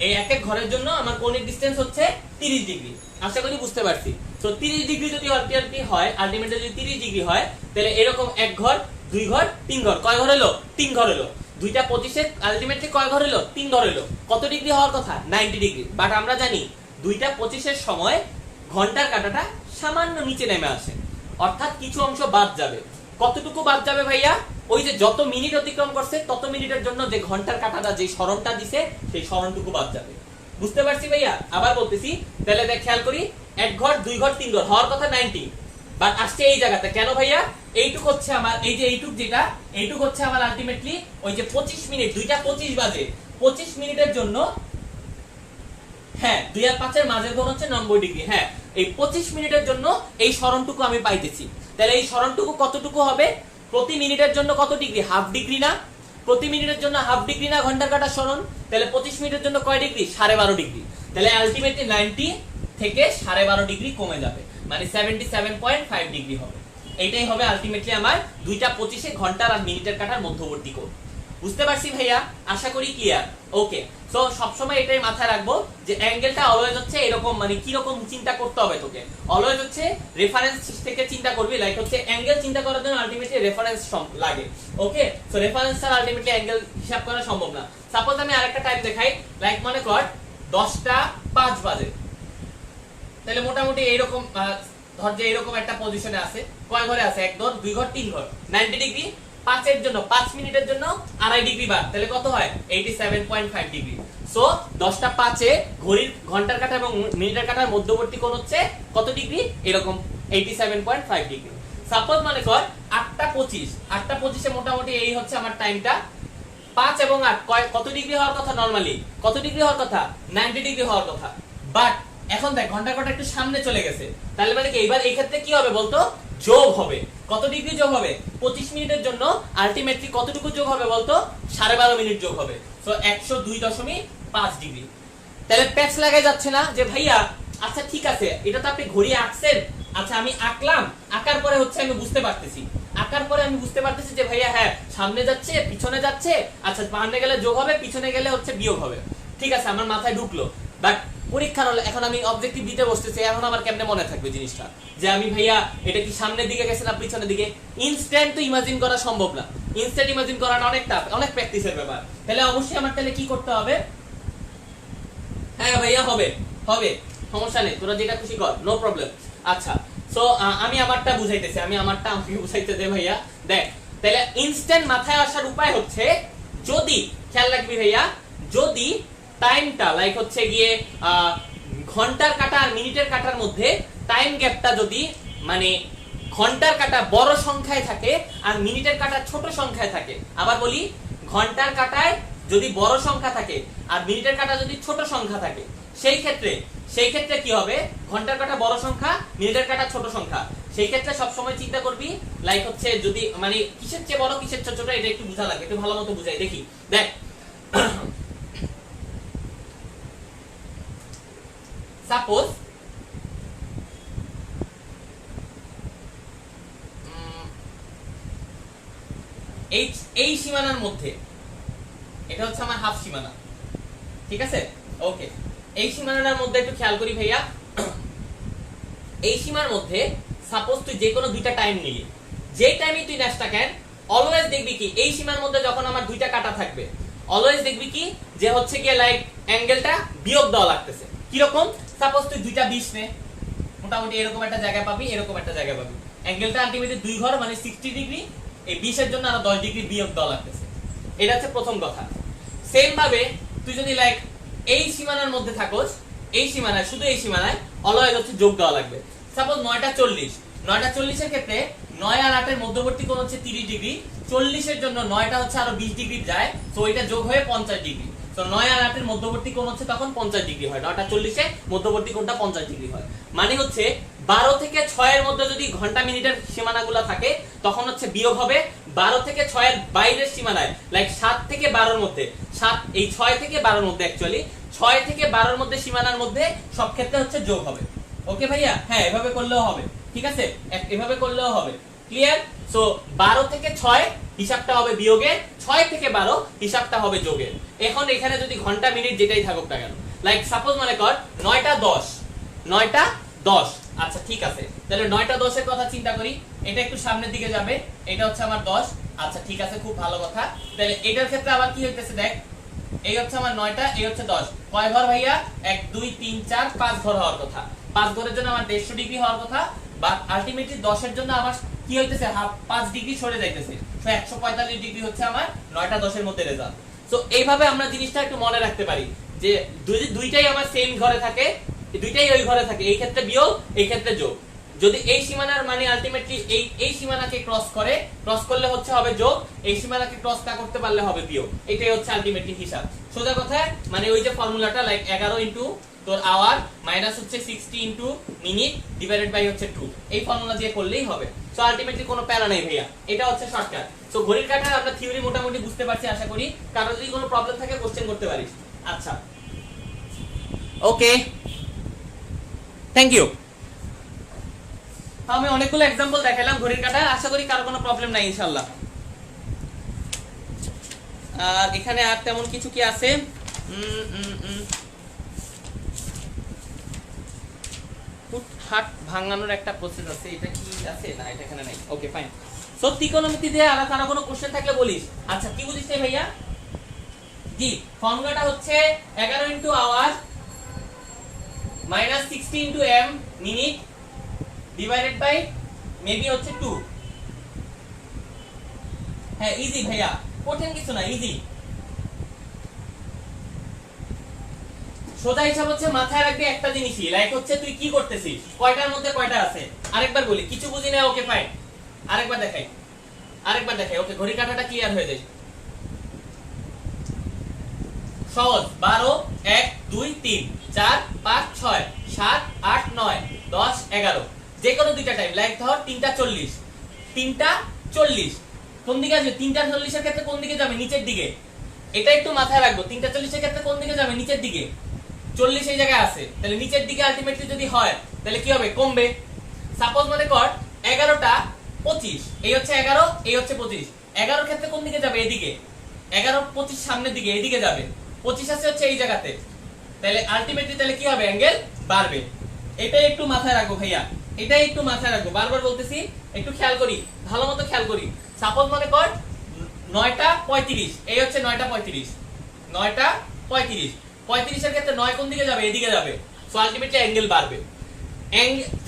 এই এক এক ঘরের জন্য আমার কৌণিক ডিসটেন্স হচ্ছে 30 ডিগ্রি। আশা করি বুঝতে পারছি। সো 30 ডিগ্রি যদি আলটিমেটলি হয়, আলটিমেটলি যদি 30 ডিগ্রি হয়, তাহলে এরকম এক ঘর, দুই ঘর, তিন ঘর, কয় ঘর হলো? 3 ঘর হলো। 2:25 আলটিমেটলি কয় ঘর হলো? 3 ঘর হলো। কত ডিগ্রি হওয়ার কথা? 90 ডিগ্রি। বাট আমরা জানি 2:25 সময় ঘন্টার কাঁটাটা সামান্য নিচে নেমে আসে, অর্থাৎ কিছু অংশ বাদ যাবে। কতটুকু বাদ যাবে ভাইয়া? ওই যে যত মিনিট অতিক্রম করছে তত মিনিটের জন্য যে ঘন্টার কাঁটাটা যে সরণটা দিছে সেই সরণটুকু বাদ যাবে। বুঝতে পারছি ভাইয়া? আবার বলতেছি, তাহলে দেখ খেয়াল করি, এক ঘর, দুই ঘর, তিন ঘর হওয়ার কথা 90, বাট আসছে এই জায়গাতে কেন ভাইয়া? এইটুক হচ্ছে আমার, এই যে এইটুক যেটা, এইটুক হচ্ছে আমার আলটিমেটলি ওই যে 25 মিনিট, 2:25 বাজে 25 মিনিটের জন্য, হ্যাঁ 2 আর 5 এর মাঝের কোণ হচ্ছে 90 ডিগ্রি। হ্যাঁ এই 25 মিনিটের জন্য এই সরণটুকু আমি পাইতেছি। তাহলে এই সরণটুকু কতটুকু হবে? প্রতি মিনিটের জন্য কত ডিগ্রি? হাফ ডিগ্রি না? প্রতি মিনিটের জন্য হাফ ডিগ্রি না ঘন্টার কাঁটার সরণ? তাহলে 25 মিনিটের জন্য কয় ডিগ্রি? 12.5 ডিগ্রি। তাহলে আলটিমেটলি 90 থেকে 12.5 ডিগ্রি কমে যাবে, মানে 77.5 ডিগ্রি হবে। এইটাই হবে আলটিমেটলি আমার 2:25 ঘন্টার আর মিনিটের কাঁটার মধ্যবর্তী কোণ। বুঝতে পারছি ভাইয়া? আশা করি ক্লিয়ার। ওকে। সো সবসময় এটাই মাথায় রাখবো যে অ্যাঙ্গেলটা অলওয়েজ হচ্ছে এরকম, মানে কি রকম চিন্তা করতে হবে তোকে, অলওয়েজ হচ্ছে রেফারেন্স থেকে চিন্তা করবি। লাইক হচ্ছে অ্যাঙ্গেল চিন্তা করার জন্য আলটিমেটলি রেফারেন্স লাগে। ওকে। সো রেফারেন্স ছাড়া আলটিমেটলি অ্যাঙ্গেল হিসাব করা সম্ভব না। সাপোজ আমি আরেকটা টাইম দেখাই, লাইক মনে কর 10:05 বাজে, তাহলে মোটামুটি এইরকম ধর যে এরকম একটা পজিশনে আছে, কয় ঘরে আছে? এক ঘর, দুই ঘর, তিন ঘর, 90 ডিগ্রি। 5 এর জন্য 5 মিনিটের জন্য 2.5 ডিগ্রি বাদ, তাহলে কত হয়? 87.5 ডিগ্রি। সো 10:05 এ ঘড়ির ঘন্টার কাঁটা এবং মিনিটের কাঁটার মধ্যবর্তী কোণ হচ্ছে কত ডিগ্রি? এরকম 87.5 ডিগ্রি। সাপোজ মনে কর 8:25, 8:25 এ মোটামুটি এই হচ্ছে আমার টাইমটা। 5 এবং 8 কত ডিগ্রি হওয়ার কথা? নরমালি কত ডিগ্রি হওয়ার কথা? 90 ডিগ্রি হওয়ার কথা। বাট এখন দেখ ঘন্টার কাঁটা একটু সামনে চলে গেছে, তাহলে মানে কি এইবার এই ক্ষেত্রে কি হবে বলতো? যোগ হবে। কত ডিগ্রি যোগ হবে? 25 মিনিটের জন্য আলটিমেটলি কতটুকু যোগ হবে বলতো? 12.5 মিনিট যোগ হবে। So 102.5 degree. তাহলে প্যাচ লাগাই যাচ্ছে না যে ভাইয়া আচ্ছা ঠিক আছে এটা তো আপনি ঘড়ি আঁকছেন, আচ্ছা আমি আঁকলাম, আঁকার পরে হচ্ছে আমি বুঝতে পারতেছি, আঁকার পরে আমি বুঝতে পারতেছি যে ভাইয়া হ্যাঁ সামনে যাচ্ছে পিছনে যাচ্ছে, আচ্ছা সামনে গেলে যোগ হবে, পিছনে গেলে হচ্ছে বিয়োগ হবে, ঠিক আছে আমার মাথায় ঢুকলো। বাট পরীক্ষার হলে এখন আমি অবজেক্টিভ দিতে বসতেছি, এখন আমার কেমনে মনে থাকবে জিনিসটা যে আমি ভাইয়া এটা কি সামনের দিকে গেছে না পিছনের দিকে? ইনস্ট্যান্ট তো ইমাজিন করা সম্ভব না, ইনস্ট্যান্ট ইমাজিন করাটা অনেক টাফ, অনেক প্র্যাকটিসের ব্যাপার। তাহলে অবশ্যই আমার তাহলে কি করতে হবে? হ্যাঁ ভাইয়া হবে, হবে, সমস্যা নেই, তোরা যেটা খুশি কর, নো প্রবলেম। আচ্ছা সো সো আমি আমারটা বুঝাইতেছি, আমাকে বুঝাইতে দে ভাইয়া। দেখ তাহলে ইনস্ট্যান্ট মাথায় আসার উপায় হচ্ছে, যদি খেয়াল রাখবি ভাইয়া, যদি টাইমটা লাইক হচ্ছে গিয়ে ঘন্টার কাঁটা আর মিনিটের কাঁটার মধ্যে টাইম গ্যাপটা যদি মানে ঘন্টার কাঁটা বড় সংখ্যায় থাকে আর মিনিটের কাঁটা ছোট সংখ্যায় থাকে, আবার বলি ঘন্টার কাঁটায় যদি বড় সংখ্যা থাকে আর মিনিটের কাঁটা যদি ছোট সংখ্যা থাকে, সেই ক্ষেত্রে কি হবে, ঘন্টার কাঁটা বড় সংখ্যা, মিনিটের কাঁটা ছোট সংখ্যা, সেই ক্ষেত্রে সব সময় চিন্তা করবি লাইক হচ্ছে যদি মানে কিসের চেয়ে বড় কিসের চেয়ে ছোট, এটা একটু বোঝা লাগে, একটু ভালো মতো বুঝাই দেখি। দেখ সাপোজ এই সীমানার মধ্যে, এটা হচ্ছে আমার হাফ সীমানা, ঠিক আছে, ওকে। এই সীমানার মধ্যে একটু খেয়াল করি ভাইয়া, এই সীমার মধ্যে সাপোজ তুই যে কোনো দুইটা টাইম নিলি, যে টাইমে তুই নেস না কেন, অলওয়েজ দেখবি কি এই সীমার মধ্যে যখন আমার দুইটা কাটা থাকবে, অলওয়েজ দেখবি কি যে হচ্ছে গিয়ে লাইক অ্যাঙ্গেলটা বিয়োগ দেওয়া লাগতেছে। কিরকম, সাপোজ তুই দুইটা 20 নে, মোটামুটি এরকম একটা জায়গা পাবি, এরকম একটা জায়গা পাবি, অ্যাঙ্গেলটা আলটিমেটলি দুই ঘর মানে 60 ডিগ্রি, এই 20 এর জন্য আরো 10 ডিগ্রি বিয়োগ দেওয়া লাগতেছে। এটা হচ্ছে প্রথম কথা। সেম ভাবে তুই যদি লাইক এই সীমানার মধ্যে থাকোস, এই সীমানায়, শুধু এই সীমানায় অলওয়েজ হচ্ছে যোগ দেওয়া লাগবে। সাপোজ 9টা 40 এর ক্ষেত্রে 9 আর 8 এর মধ্যবর্তী কোণ হচ্ছে 30 ডিগ্রি, 40 এর জন্য 9টা হচ্ছে আরো 20 ডিগ্রি যায়, সো এটা যোগ হয়ে 50 ডিগ্রি। সো 9 আর 8 এর মধ্যবর্তী কোণ হচ্ছে তখন 50 ডিগ্রি হয়, 9টা 40 এ মধ্যবর্তী কোণটা 50 ডিগ্রি হয়। মানে হচ্ছে 12 থেকে 6 এর মধ্যে যদি ঘন্টা মিনিটের সীমানাগুলো থাকে, তখন হচ্ছে বিয়োগ হবে 12 থেকে 6 এর বাইরের সীমানায়, লাইক 7 থেকে 12 এর মধ্যে, 7 এই 6 থেকে 12 এর মধ্যে, অ্যাকচুয়ালি 6 থেকে 12 এর মধ্যে সীমানার মধ্যে সব ক্ষেত্রে হচ্ছে যোগ হবে। ওকে ভাইয়া, হ্যাঁ এভাবে করলেও হবে, ঠিক আছে, এভাবে করলেও হবে, ক্লিয়ার। সো 12 থেকে 6 হিসাবটা হবে বিয়োগের, 6 থেকে 12 হিসাবটা হবে যোগের। এখন এখানে যদি ঘন্টা মিনিট যেটাই থাকুক না কেন, লাইক সাপোজ মনে কর 9টা 10, আচ্ছা ঠিক আছে, তাহলে 9টা 10 এর কথা চিন্তা করি, এটা একটু সামনের দিকে যাবে, এটা হচ্ছে আমার 10, আচ্ছা ঠিক আছে, খুব ভালো কথা। তাহলে এটার ক্ষেত্রে আবার কি হইতেছে, দেখ এই হচ্ছে আমার 9টা, এই হচ্ছে 10, কয় ঘর ভাইয়া, 1 2 3 4 5 ঘর হওয়ার কথা, 5 ঘরের জন্য আমার 150 ডিগ্রি হওয়ার কথা, বাট আলটিমেটলি 10 এর জন্য আমার কি হইতেছে, 5 ডিগ্রি সরে যাইতেছে, সো 145 ডিগ্রি হচ্ছে আমার 9টা 10 এর মধ্যে রেজাল্ট। সো এইভাবে আমরা জিনিসটা একটু মনে রাখতে পারি যে দুইটাই আমার সেম ঘরে থাকে, দুইটাই ওই ঘরে থাকে, এই ক্ষেত্রে বিয়োগ, এই ক্ষেত্রে যোগ। যদি এই সীমানার মানে আলটিমেটলি এই সীমানাকে ক্রস করলে হচ্ছে হবে যোগ, এই সীমানাকে ক্রস না করতে পারলে হবে বিয়োগ, এটাই হচ্ছে আলটিমেটলি হিসাব। সোজা কথা মানে ওই যে ফর্মুলাটা লাইক 11 ইনটু তোর আওয়ার মাইনাস হচ্ছে 60 ইনটু মিনিট ডিভাইডেড বাই হচ্ছে 2, এই ফর্মুলা দিয়ে করলেই হবে। সো আলটিমেটলি কোনো প্যারা নেই ভাইয়া, এটা হচ্ছে শর্টকাট। সো ঘড়ির কাঁটার আমরা থিওরি মোটামুটি বুঝতে পারছি আশা করি, কারো যদি কোনো প্রবলেম থাকে কোশ্চেন করতে পারিস। আচ্ছা ওকে, থ্যাংক ইউ। আমি অনেকগুলো एग्जांपल দেখালাম ঘড়ির কাঁটা, আশা করি কারো কোনো প্রবলেম নাই ইনশাআল্লাহ। আর এখানে আর তেমন কিছু কি আছে, ফুটহাট ভাঙানোর একটা প্রসেস আছে, এটা কি আছে না, এটা এখানে নাই, ওকে ফাইন। সো ত্রিকোণমিতি দিয়ে আর কারো কোনো কোশ্চেন থাকলে বলিস। আচ্ছা কি বুঝিস ভাইয়া, জি ফর্মুলাটা হচ্ছে 11 into hour minus 60 into M minute divided by maybe হচ্ছে 2। হ্যাঁ ইজি ভাইয়া, কঠিন কিছু না, ইজি। সোজা হিসাব হচ্ছে মাথায় রাখবি একটা জিনিসই, লাইক হচ্ছে তুই কি করতেছিস, কয়টার মধ্যে কয়টা আছে। আরেকবার বলি, কিছু বুঝি না, ওকে ফাইন, আরেকবার দেখাই, ওকে ঘড়ি কাঁটাটা ক্লিয়ার হয়ে যায়। সহজ, 12 1 2 3 4 5 6 7 8 9 10 11, যে কোনো দুইটা টাইম, লাইক ধর 3টা 40 কোন দিকে আসবে, 3টা 40 এর ক্ষেত্রে কোন দিকে যাবে, নিচের দিকে, এটা একটু মাথায় রাখবো। 3টা 40 এর ক্ষেত্রে কোন দিকে যাবে, নিচের দিকে, 40 এই জায়গায় আছে, তাহলে নিচের দিকে আলটিমেটলি যদি হয় তাহলে কি হবে, কমবে। সাপোজ মনে কর 11টা 25, এই হচ্ছে 11, এই হচ্ছে 25, 11 এর ক্ষেত্রে কোন দিকে যাবে, এদিকে, 11 25 সামনের দিকে, এদিকে যাবে, 25 আছে হচ্ছে এই জায়গাতে, তাহলে আলটিমেটলি তাহলে কি হবে, অ্যাঙ্গেল বাড়বে। এটাই একটু মাথায় রাখো ভাইয়া, এটাই একটু মাথায় রাখবো, বারবার বলতেছি, একটু খেয়াল করি, ভালো মতো খেয়াল করি। সাপোজ মনে কর 9টা 35, এই হচ্ছে 9টা 35, 9টা 35 এর ক্ষেত্রে 9 কোন দিকে যাবে, এদিকে যাবে, সো আলটিমেটলি অ্যাঙ্গেল বাড়বে।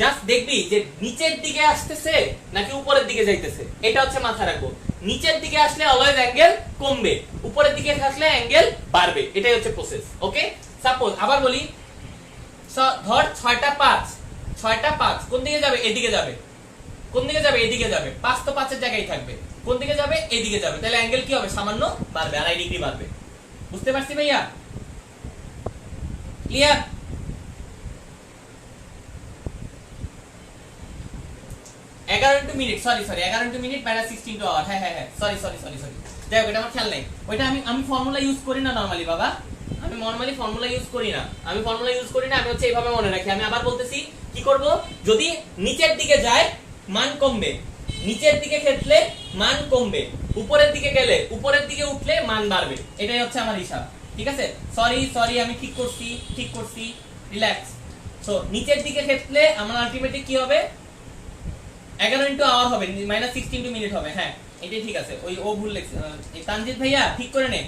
জাস্ট দেখবি যে নিচের দিকে আসতেছে নাকি উপরের দিকে যাইতেছে, এটা হচ্ছে মাথা রাখবো। নিচের দিকে আসলে অলওয়েজ অ্যাঙ্গেল কমবে, উপরের দিকে আসলে অ্যাঙ্গেল বাড়বে, এটাই হচ্ছে প্রসেস। ওকে, সাপোজ আবার বলি, ধর 6টা 5, 6টা 5 কোন দিকে যাবে? এদিকে যাবে। কোন দিকে যাবে? এদিকে যাবে। 5 তো 5 এর জায়গায় থাকবে। কোন দিকে যাবে? এদিকে যাবে। তাহলে অ্যাঙ্গেল কি হবে? সামান্য বাড়বে, 2.5 ডিগ্রি বাড়বে। বুঝতে পারছি ভাইয়া? Clear? 11 minute, sorry 11 minute -16 hour. হ্যাঁ, সরি, যাই হোক, এটা আমার খেয়াল নাই। ওইটা আমি ফর্মুলা ইউজ করি না নরমালি বাবা, আমি নরমালি ফর্মুলা ইউজ করি না, আমি হচ্ছে এইভাবে মনে রাখি। আমি আবার বলতেছি কি করব, যদি নিচের দিকে যায় মান কমবে, নিচের দিকে ক্ষেত্রে মান কমবে, উপরের দিকে গেলে, উপরের দিকে উঠলে মান বাড়বে, এটাই হচ্ছে আমার হিসাব। ঠিক আছে, সরি আমি ঠিক করছি, রিল্যাক্স। সো নিচের দিকে ক্ষেত্রে আমার আলটিমেটলি কি হবে? 11 আওয়ার হবে, -16 মিনিট হবে। হ্যাঁ, এটাই ঠিক আছে। ওই ও ভুল লিখছে, তানজিদ ভাইয়া ঠিক করে নে।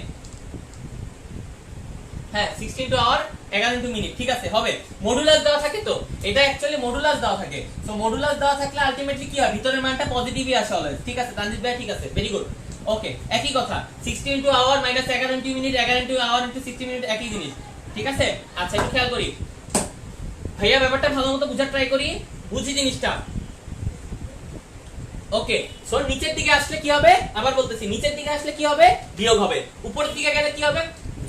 হ্যাঁ, 16 আওয়ার 11 মিনিট, ঠিক আছে হবে। মডুলাস দেওয়া থাকে তো, এটা অ্যাকচুয়ালি মডুলাস দেওয়া থাকে। সো মডুলাস দেওয়া থাকলে আলটিমেটলি কি হয়? ভিতরের মানটা পজিটিভই আসে অলওয়েজ। ঠিক আছে তানজিদ ভাইয়া, ঠিক আছে, ভেরি গুড। ওকে, একই কথা, 16 আওয়ার -11 মিনিট, 11 আওয়ার 60 মিনিট, একই জিনিস। ঠিক আছে, আচ্ছা একটু খেয়াল করি ভাইয়া, ব্যাপারটা ভালোমতো বুঝার ট্রাই করি, বুঝি জিনিসটা। ওকে, সো নিচের দিকে আসলে কি হবে? আবার বলতেছি, নিচের দিকে আসলে কি হবে? বিয়োগ হবে। উপরের দিকে গেলে কি হবে?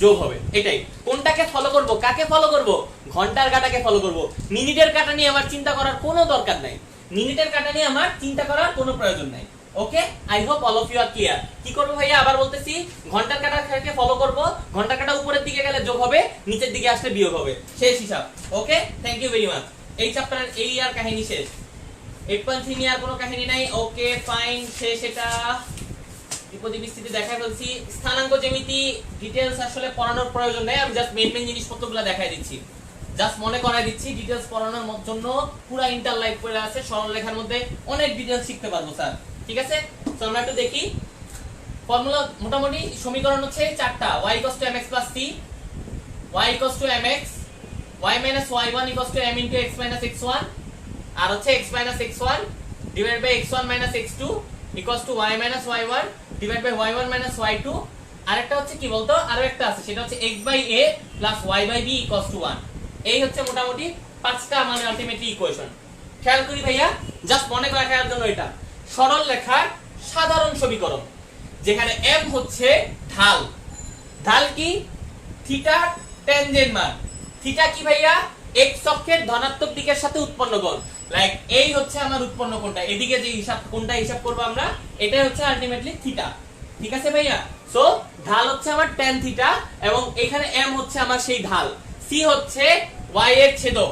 যোগ হবে। এটাই। কোনটাকে ফলো করব? কাকে ফলো করব? ঘন্টার কাঁটাকে ফলো করব। মিনিটের কাঁটা নিয়ে আমার চিন্তা করার কোনো দরকার নাই, মিনিটের কাঁটা নিয়ে আমার চিন্তা করার কোনো প্রয়োজন নাই। Okay, I hope all of you are clear. কি করব ভাইয়া? আবার বলতেছি, ঘন্টার কাঁটাকে ফলো করব, ঘন্টার কাঁটা উপরের দিকে গেলে যোগ হবে, নিচের দিকে আসলে বিয়োগ হবে, শেষ হিসাব। ওকে, থ্যাংক ইউ ভেরি মাচ। এই চ্যাপ্টারের এই আর কাহিনী শেষ, 8.3 নিয়ে আর কোনো কাহিনী নাই। ওকে ফাইন, শেষ এটা। বিপদী বিস্তৃতি দেখাই ফেলছি। স্থানাঙ্ক জ্যামিতি ডিটেইলস আসলে পড়ানোর প্রয়োজন নেই, আমি জাস্ট মেইন জিনিসপত্রগুলো দেখাই দিচ্ছি, জাস্ট মনে করাই দিচ্ছি। ডিটেইলস পড়ানোর জন্য পুরো ইন্টার লাইফ করে আছে, সরল লেখার মধ্যে অনেক ডিটেইলস শিখতে পারবো স্যার। ঠিক আছে, তো আমরা একটু দেখি ফর্মুলা। মোটামুটি সমীকরণ হচ্ছে 4টা, y = mx + c, y = mx, y - y1 = m * x - x1, আর হচ্ছে x - x1 divided by x1 - x2 equals to y - y1 divided by y1 - y2। আরেকটা হচ্ছে কি বলতো, আরো একটা আছে, সেটা হচ্ছে x/a plus y/b equals to 1। এই হচ্ছে মোটামুটি 5টা মানে আলটিমেটলি ইকুয়েশন। খেয়াল করি ভাইয়া, জাস্ট মনে করে রাখার জন্য, এটা সরল রেখার সাধারণ সমীকরণ, যেখানে m হচ্ছে ঢাল। ঢাল কি? থিটা ট্যানজেন্ট মান। থিটা কি ভাইয়া? x অক্ষের ধনাত্মক দিকের সাথে উৎপন্ন কোণ। লাইক এই হচ্ছে আমার উৎপন্ন কোণটা, এদিকে যে হিসাব কোণটা হিসাব করব আমরা, এটাই হচ্ছে আলটিমেটলি থিটা। ঠিক আছে ভাইয়া? সো ঢাল হচ্ছে আমার tan থিটা, এবং এখানে m হচ্ছে আমার সেই ঢাল। c হচ্ছে y এর ছেদক,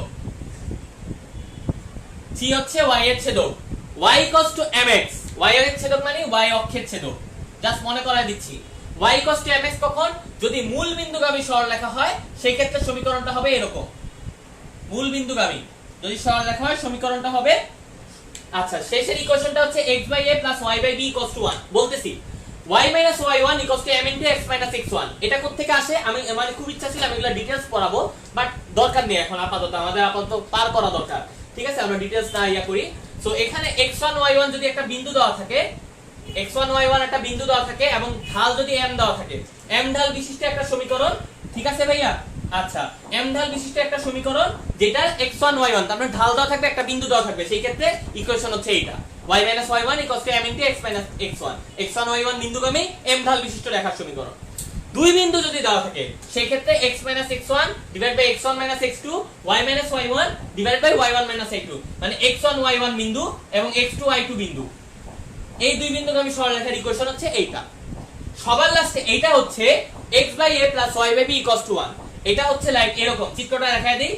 c হচ্ছে y এর ছেদক। y = mx, y এর ছেদক মানে y অক্ষের ছেদক। জাস্ট মনে করায় দিচ্ছি, y = mx কখন? যদি মূল বিন্দুগামী সরলরেখা হয়, সেই ক্ষেত্রে সমীকরণটা হবে এরকম। মূল বিন্দুগামী যদি সরলরেখা হয়, সমীকরণটা হবে, আচ্ছা শেষের ইকুয়েশনটা হচ্ছে x/a plus y/b = 1। বলতেছি y - y1 = m * x - x1। এটা কোথা থেকে আসে? আমি মানে খুব ইচ্ছা ছিল আমি এগুলা ডিটেইলস পড়াবো, বাট দরকার নেই এখন, আমাদের আপাতত পার করা দরকার। ঠিক আছে, আমরা ডিটেইলস না ইয়া করি। সো এখানে x1 y1 যদি একটা বিন্দু দেওয়া থাকে, x1 y1 একটা বিন্দু দেওয়া থাকে, এবং ঢাল যদি m দেওয়া থাকে, m ঢাল বিশিষ্ট একটা সমীকরণ। ঠিক আছে ভাইয়া? আচ্ছা, m ঢাল বিশিষ্ট একটা সমীকরণ, যেটা x1 y1, তার মানে ঢাল দেওয়া থাকবে, একটা বিন্দু দেওয়া থাকবে, সেই ক্ষেত্রে ইকুয়েশন হচ্ছে এইটা, y - y1 = m * x - x1। x1 y1 বিন্দুগামী m ঢাল বিশিষ্ট রেখার সমীকরণ। দুই বিন্দু যদি দেওয়া থাকে, সেই ক্ষেত্রে x - x1 divided by x1 - x2, y - y1 divided by y1 - y2, মানে x1 y1 বিন্দু এবং x2 y2 বিন্দু। এই দুই বিন্দুগামী সরলরেখার ইকুয়েশন হচ্ছে এইটা। সবার লাস্টে এইটা হচ্ছে x/a plus y/b = 1। এটা হচ্ছে লাইক এরকম, চিত্রটা দেখায় দেই।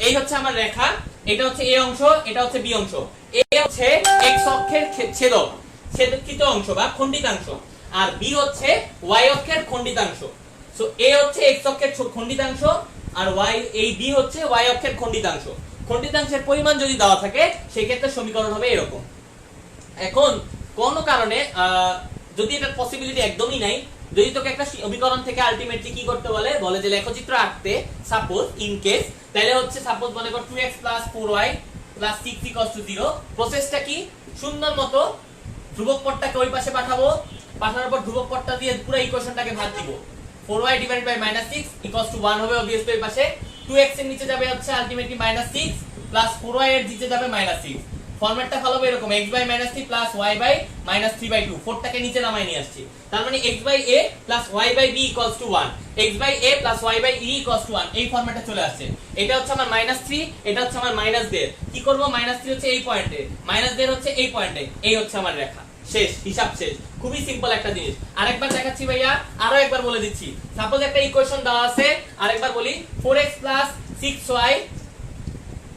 এই হচ্ছে আমার রেখা, এটা হচ্ছে a অংশ, এটা হচ্ছে b অংশ। a হচ্ছে x অক্ষের ছেদক, ছেদকৃত অংশ বা খণ্ডিতাংশ, আর b হচ্ছে y অক্ষের খণ্ডিতাংশ। সো a হচ্ছে x অক্ষের খণ্ডিতাংশ, আর এই b হচ্ছে y অক্ষের খণ্ডিতাংশ। খণ্ডিতাংশের পরিমাণ যদি দেওয়া থাকে, সেই ক্ষেত্রে সমীকরণ হবে এরকম। এখন কোন কারণে যদি এটা পসিবিলিটি একদমই নাই, যদি তোকে একটা সমীকরণ থেকে আলটিমেটলি কি করতে বলে যে লেখচিত্র আঁকতে, সাপোজ ইন কেস, তাহলে হচ্ছে সাপোজ মনে কর 2x + 4y plus 6 equals to 0। প্রসেসটা কি, সুন্দর মতো ধ্রুবক পদটাকে ওই পাশে পাঠাবো, পাঠানোর পর ধ্রুবক পদটা দিয়ে পুরো ইকুয়েশনটাকে ভাগ দিব। 4y divided by -6 equals to 1 হবে অবভিয়াসলি ওই পাশে। 2x এর নিচে যাবে হচ্ছে আলটিমেটলি -6 প্লাস 4y এর নিচে যাবে -6। ফরম্যাটটা ভালো হবে এরকম x by -3 plus y by -3/2, 4 টাকে নিচে নামাই নিয়ে আসছি। তার মানে x by a plus y by b equals to 1, x by a plus y by e equals to 1, এই ফরম্যাটে চলে আসছে। এটা হচ্ছে আমার -3, এটা হচ্ছে আমার -1.5। কি করব, -3 হচ্ছে এই পয়েন্টে, -1.5 হচ্ছে এই পয়েন্টে, এই হচ্ছে আমার রেখা। শেষ, হিসাব শেষ। খুবই সিম্পল একটা জিনিস। আরেকবার দেখাচ্ছি ভাইয়া, আরো একবার বলে দিচ্ছি। সাপোজ একটা ইকুয়েশন দেওয়া আছে, আরেকবার বলি, 4x 6y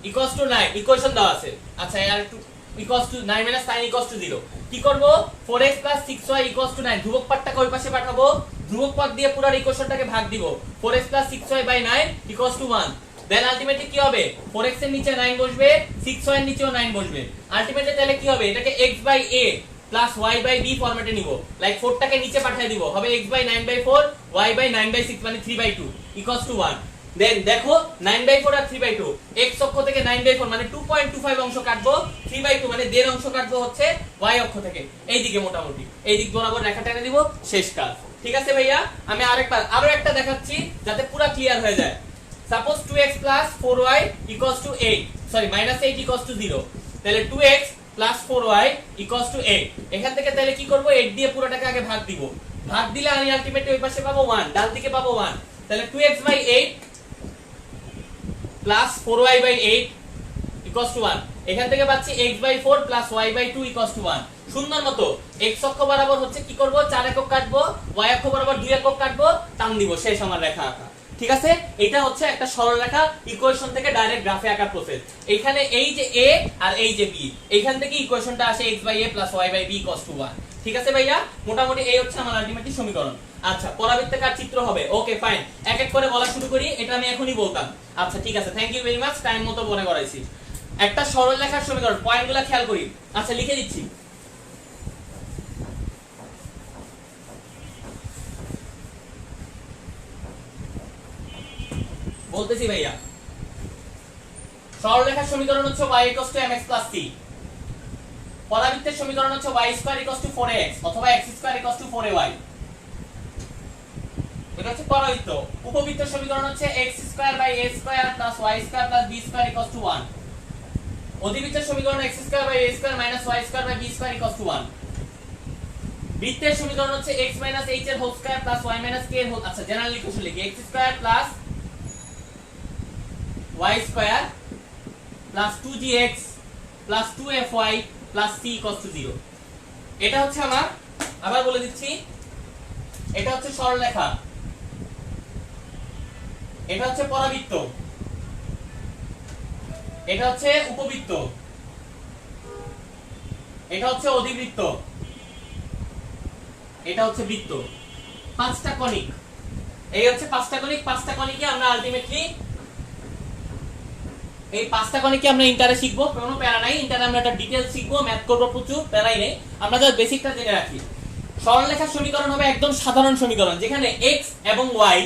equals to 9 equation দেওয়া আছে। আচ্ছা আর একটু equals to 9 sin equals to 0। কি করব, 4x 6y ইকুয়ালস টু 9, ধ্রুবক পদটাকে ওই পাশে পাঠাবো, ধ্রুবক পদ দিয়ে পুরো ইকুয়েশনটাকে ভাগ দিব। 4x 6y by 9 equals to 1। Then ultimately কি হবে, 4x এর নিচে 9 বসবে, 6y এর নিচেও 9 বসবে। আলটিমেটলি তাহলে কি হবে, এটাকে x by a plus y by b ফরম্যাটে নিব। লাইক 4 টাকে নিচে পাঠিয়ে দিব, হবে x বাই 9/4 y বাই 9/6 মানে 3/2 ইকুয়ালস টু 1। দেন দেখো 9/4 আর 3/2, x অক্ষ থেকে 9/4 মানে 2.25 অংশ কাটবো, 3/2 মানে 1.5 অংশ কাটবো হচ্ছে y অক্ষ থেকে এইদিকে, মোটামুটি এই দিক বরাবর রেখা টেনে দিব, শেষ কাজ। ঠিক আছে ভাইয়া, আমি আরো একটা দেখাচ্ছি যাতে পুরো ক্লিয়ার হয়ে যায়। Suppose 2x 4y equals to 8, sorry -8 equals to 0। তাহলে 2x 4y ইকুয়ালস টু 8। এখান থেকে তাহলে কি করব, 8 দিয়ে পুরোটাকে আগে ভাগ দিব। ভাগ দিলে আমি আলটিমেটলি ওই পাশে পাবো 1, ডান দিকে পাবো 1। তাহলে 2x by 8 plus 4y by 8 equals to 1। এখান থেকে পাচ্ছি x by 4 plus y by 2 equals to 1। সুন্দর মতো x অক্ষ বরাবর হচ্ছে কি করব, 4 একক কাটবো, y অক্ষ বরাবর 2 একক কাটবো, টান দিব, শেষ আমার রেখা আঁকা। ঠিক আছে, এটা হচ্ছে একটা সরলরেখা ইকুয়েশন থেকে ডাইরেক্ট গ্রাফে আঁকার প্রসেস। এইখানে এই যে a আর এই যে b, এইখান থেকে ইকুয়েশনটা আসে x by a plus y by b equals to 1। ঠিক আছে ভাইয়া, মোটামুটি এই হচ্ছে আমার আলটিমেটলি সমীকরণ। আচ্ছা, পরাবৃত্তাকার চিত্র হবে, ওকে ফাইন। এক এক করে বলা শুরু করি, এটা আমি এখনই বলতাম। আচ্ছা ঠিক আছে, thank you very much, time মতো মনে করাইছি। একটা সরলরেখার সমীকরণ, পয়েন্টগুলো খেয়াল করি। আচ্ছা লিখে দিচ্ছি। বলতেছি ভাইয়া, সরলরেখার সমীকরণ হচ্ছে y mx c, পরাবৃত্তের সমীকরণ হচ্ছে y² 4ax অথবা x² 4ay, এটা হচ্ছে পরাবৃত্ত। উপবৃত্তের সমীকরণ হচ্ছে x² a² y² b² 1। অধিবৃত্তের সমীকরণ x² a² y² b² 1। বৃত্তের সমীকরণ হচ্ছে x - h এর whole square plus y - k এর হোল, আচ্ছা জেনারেল ইকুয়েশন লিখি, x² y square plus 2gx plus 2fy plus c equals to 0। এটা হচ্ছে আমার, আবার বলে দিচ্ছি, এটা হচ্ছে সরলরেখা, এটা হচ্ছে পরাবৃত্ত, এটা হচ্ছে উপবৃত্ত, এটা হচ্ছে অধিবৃত্ত, এটা হচ্ছে বৃত্ত। পাঁচটা কনিক, এই হচ্ছে পাঁচটা কনিক। পাঁচটা কনিকে আমরা আলটিমেটলি এই পাঁচটা কনিকে আমরা ইন্টারে শিখবো, কোনো প্যারা নাই। ইন্টারে আমরা একটা ডিটেইলস শিখবো, ম্যাথ করব প্রচুর, প্যারাই নেই। আমরা জাস্ট বেসিকটা জেনে রাখি। সরলরেখার সমীকরণ হবে একদম সাধারণ সমীকরণ, যেখানে x এবং y